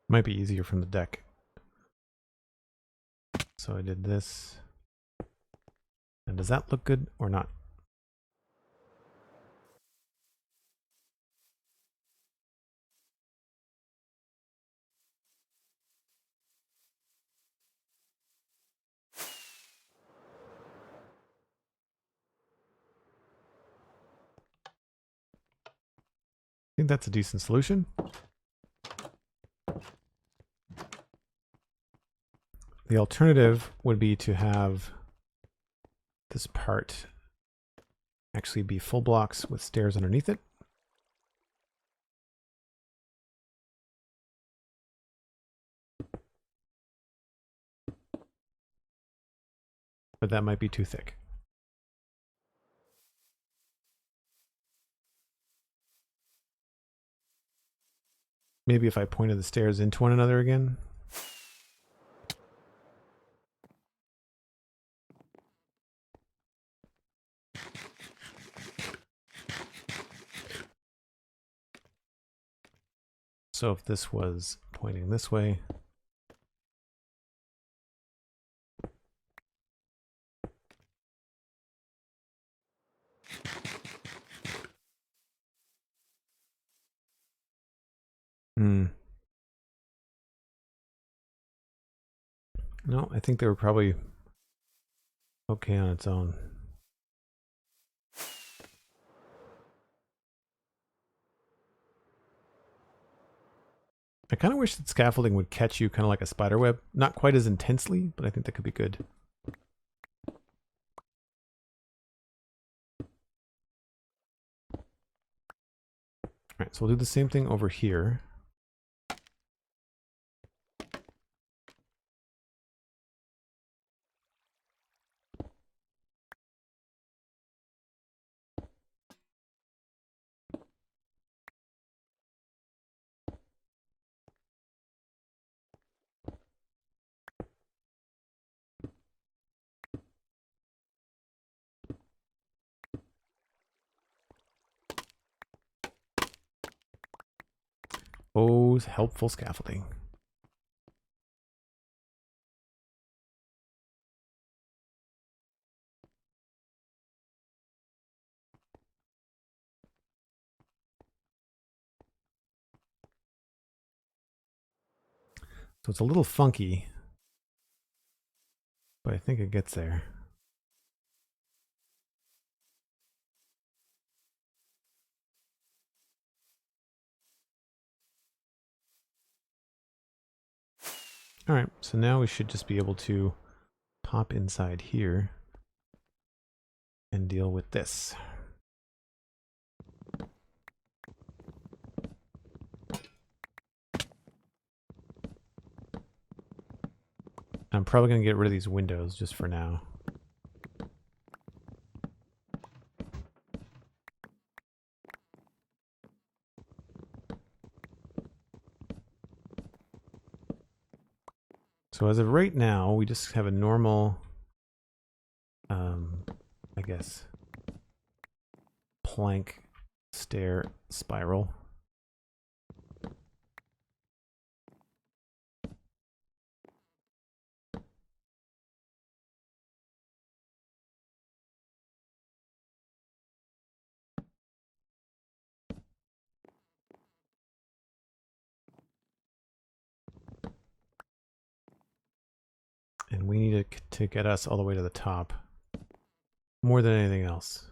Might be easier from the deck. So I did this. And does that look good or not? I think that's a decent solution. The alternative would be to have this part actually be full blocks with stairs underneath it. But that might be too thick. Maybe if I pointed the stairs into one another again. So if this was pointing this way, no, I think they were probably okay on its own. I kind of wish that scaffolding would catch you kind of like a spider web. Not quite as intensely, but I think that could be good. All right, so we'll do the same thing over here. Oh, helpful scaffolding. So it's a little funky, but I think it gets there. All right, so now we should just be able to pop inside here and deal with this. I'm probably going to get rid of these windows just for now. So as of right now, we just have a normal, I guess, plank stair spiral. And we need it to get us all the way to the top. More than anything else.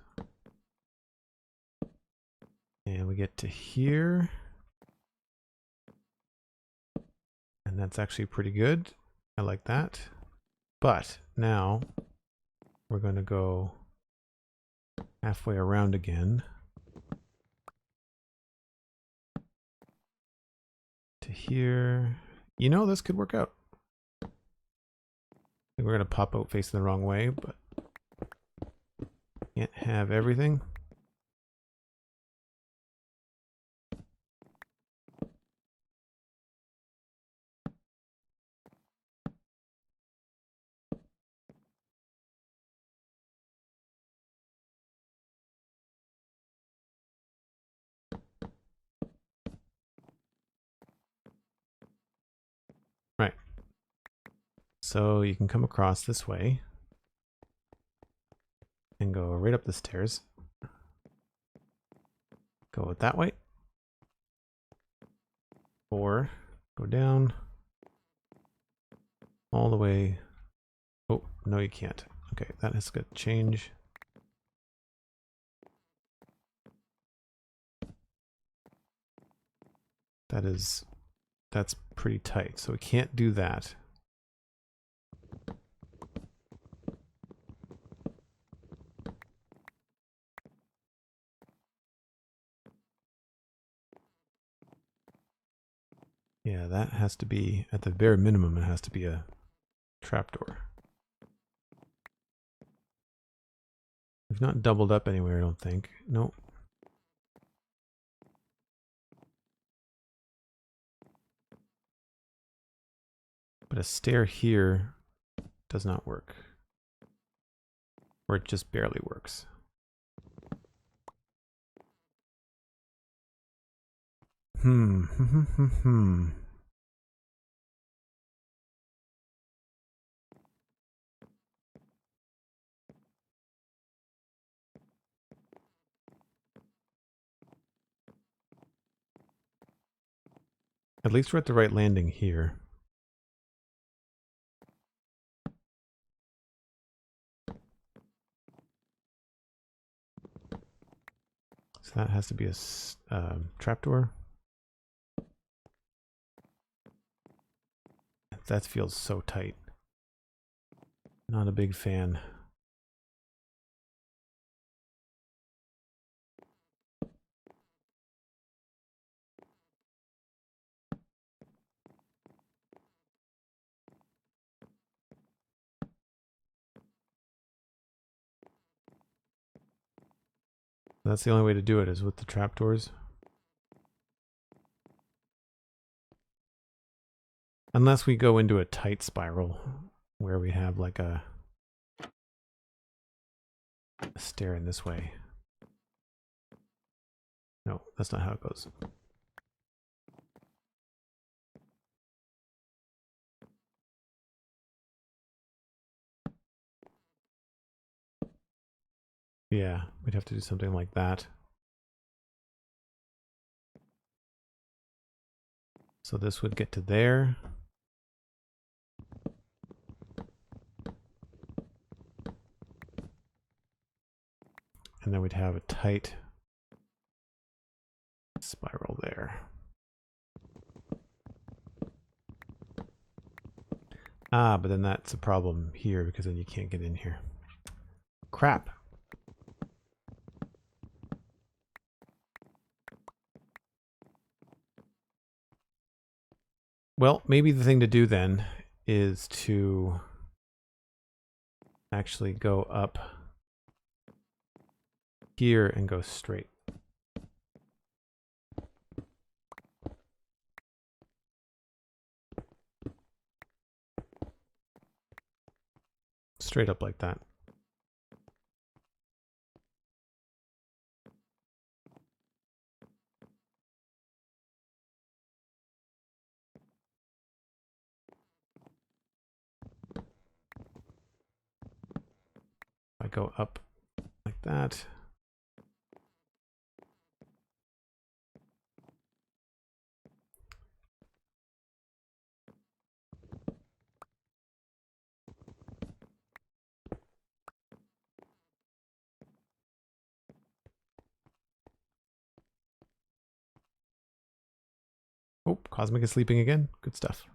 And we get to here. And that's actually pretty good. I like that. But now we're going to go halfway around again. To here. You know, this could work out. I think we're going to pop out facing the wrong way, but can't have everything. Right. So you can come across this way and go right up the stairs. Go that way. Or go down all the way. Oh, no, you can't. Okay, that has got to change. That's pretty tight, so we can't do that. Yeah, that has to be, at the bare minimum, it has to be a trapdoor. We've not doubled up anywhere, I don't think. Nope. But a stair here does not work. Or it just barely works. At least we're at the right landing here. So that has to be a trapdoor. That feels so tight. Not a big fan. That's the only way to do it, is with the trapdoors. Unless we go into a tight spiral where we have like a stair in this way. No, that's not how it goes. Yeah, we'd have to do something like that. So this would get to there. And then we'd have a tight spiral there. Ah, but then that's a problem here because then you can't get in here. Crap. Well, maybe the thing to do then is to actually go up here and go straight. Straight up like that. I go up like that. Cosmic is sleeping again. Good stuff.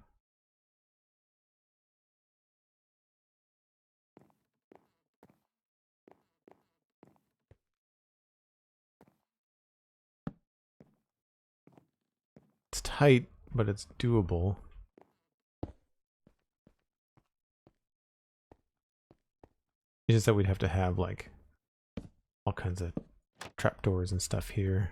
It's tight, but it's doable. It's just that we'd have to have like all kinds of trapdoors and stuff here.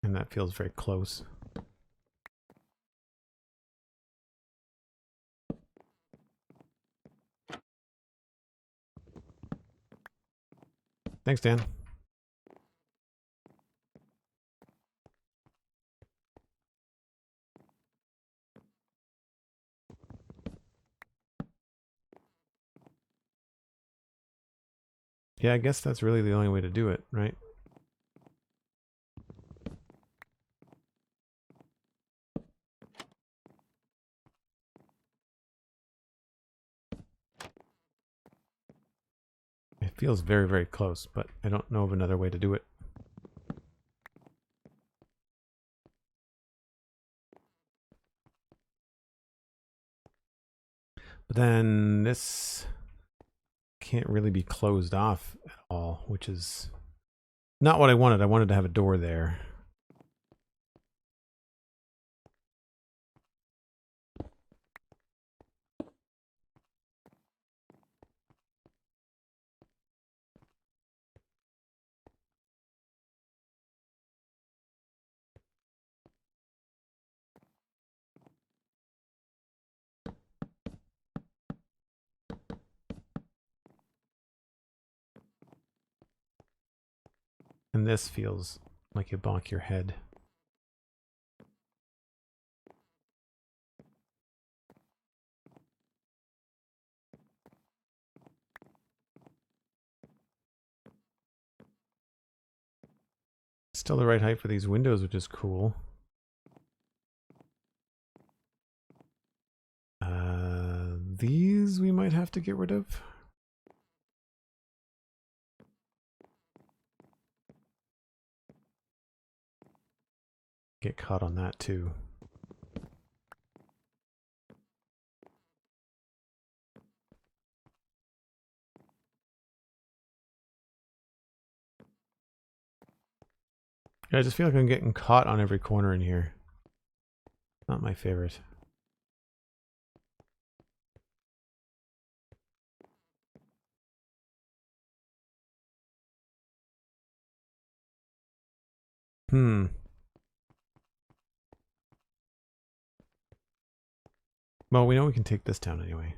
And that feels very close. Thanks, Dan. Yeah, I guess that's really the only way to do it, right? It feels very, very close, but I don't know of another way to do it. But then this can't really be closed off at all, which is not what I wanted. I wanted to have a door there. And this feels like you bonk your head. Still the right height for these windows, which is cool. These we might have to get rid of. Get caught on that too. I just feel like I'm getting caught on every corner in here. Not my favorite. Well, we know we can take this down anyway.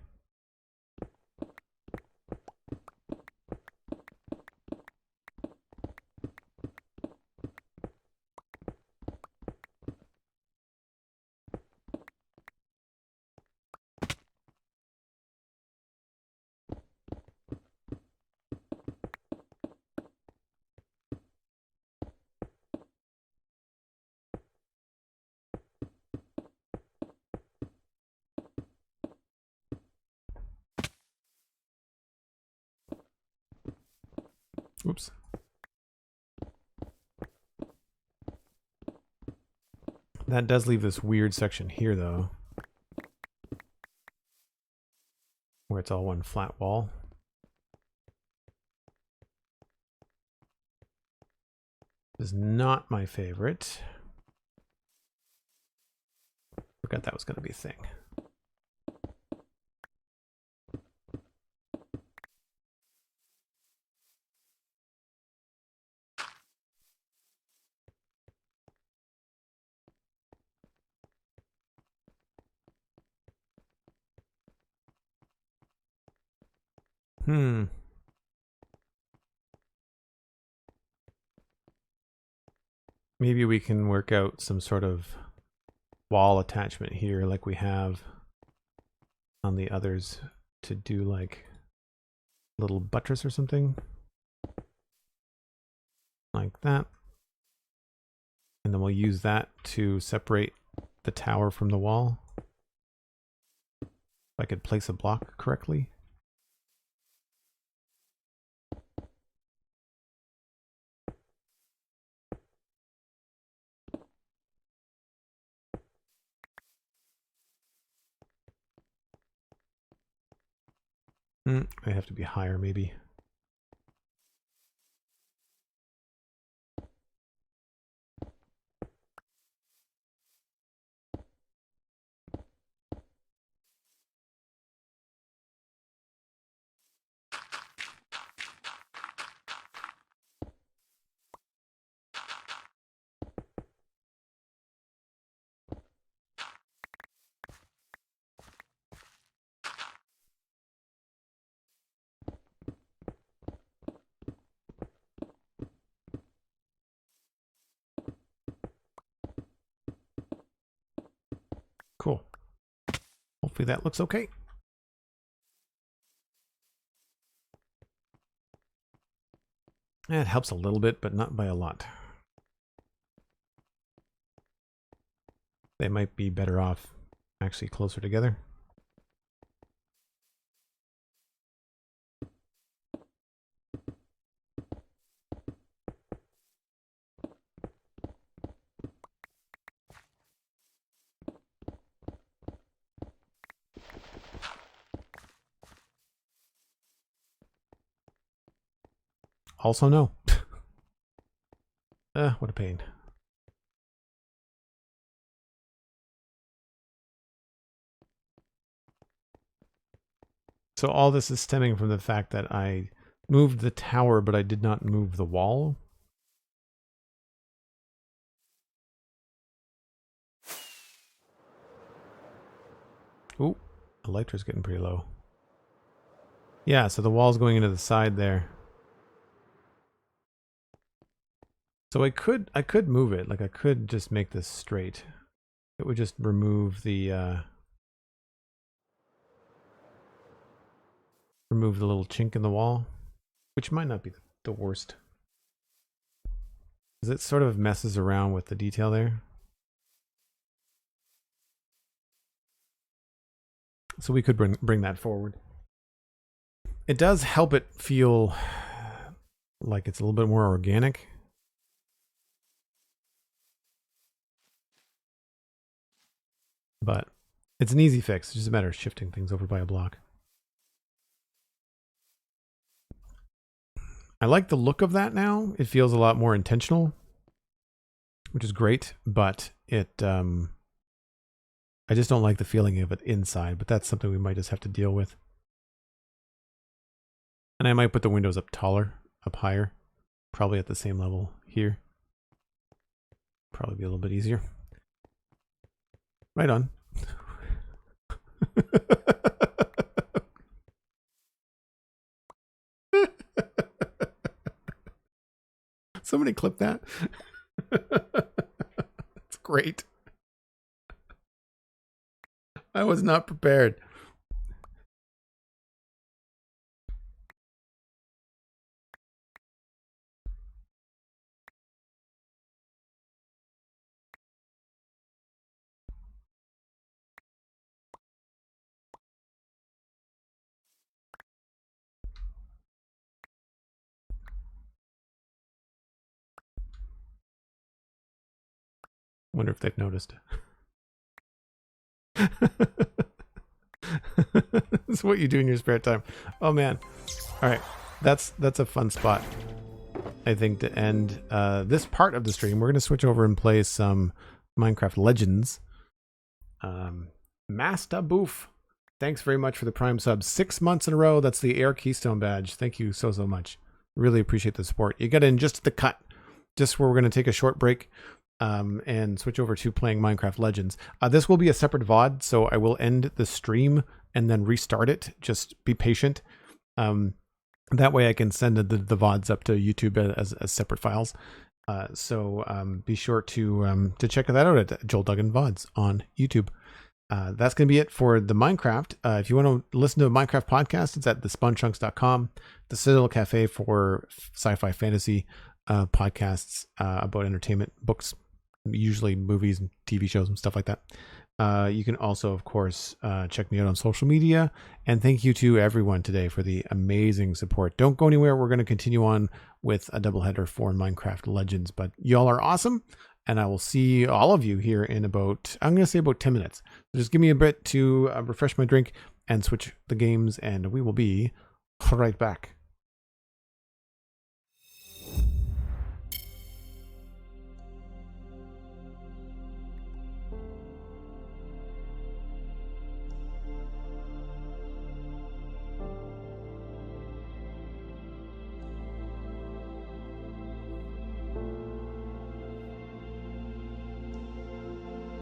Oops. That does leave this weird section here, though, where it's all one flat wall. This is not my favorite. Forgot that was going to be a thing. Maybe we can work out some sort of wall attachment here like we have on the others to do like a little buttress or something. Like that. And then we'll use that to separate the tower from the wall. If I could place a block correctly. They have to be higher, maybe. Cool. Hopefully that looks okay. It helps a little bit, but not by a lot. They might be better off actually closer together. Also no. What a pain. So all this is stemming from the fact that I moved the tower, but I did not move the wall. Ooh, Elytra's getting pretty low. Yeah, so the wall's going into the side there. So I could move it, like I could just make this straight. It would just remove the little chink in the wall, which might not be the worst. Because it sort of messes around with the detail there. So we could bring that forward. It does help it feel like it's a little bit more organic. But it's an easy fix. It's just a matter of shifting things over by a block. I like the look of that now. It feels a lot more intentional, which is great, but it I just don't like the feeling of it inside, but that's something we might just have to deal with. And I might put the windows up taller, up higher, probably at the same level here. Probably be a little bit easier. Right on. Somebody clip that. That's great. I was not prepared. Wonder if they've noticed. This is what you do in your spare time. Oh man. All right. That's a fun spot, I think, to end this part of the stream. We're going to switch over and play some Minecraft Legends. Master Boof, thanks very much for the Prime sub. 6 months in a row. That's the Air Keystone badge. Thank you so much. Really appreciate the support. You got in just at the cut, just where we're going to take a short break and switch over to playing Minecraft Legends. This will be a separate VOD, so I will end the stream and then restart it. Just be patient. That way I can send the VODs up to YouTube as separate files. So be sure to check that out at Joel Duggan VODs on YouTube. That's going to be it for the Minecraft. If you want to listen to a Minecraft podcast, it's at thespawnchunks.com, the Citadel Cafe for sci-fi fantasy podcasts about entertainment, books, usually movies and TV shows and stuff like that. You can also, of course, check me out on social media. And thank you to everyone today for the amazing support. Don't go anywhere. We're going to continue on with a doubleheader for Minecraft Legends. But y'all are awesome. And I will see all of you here in about, I'm going to say about 10 minutes. So just give me a bit to refresh my drink and switch the games. And we will be right back.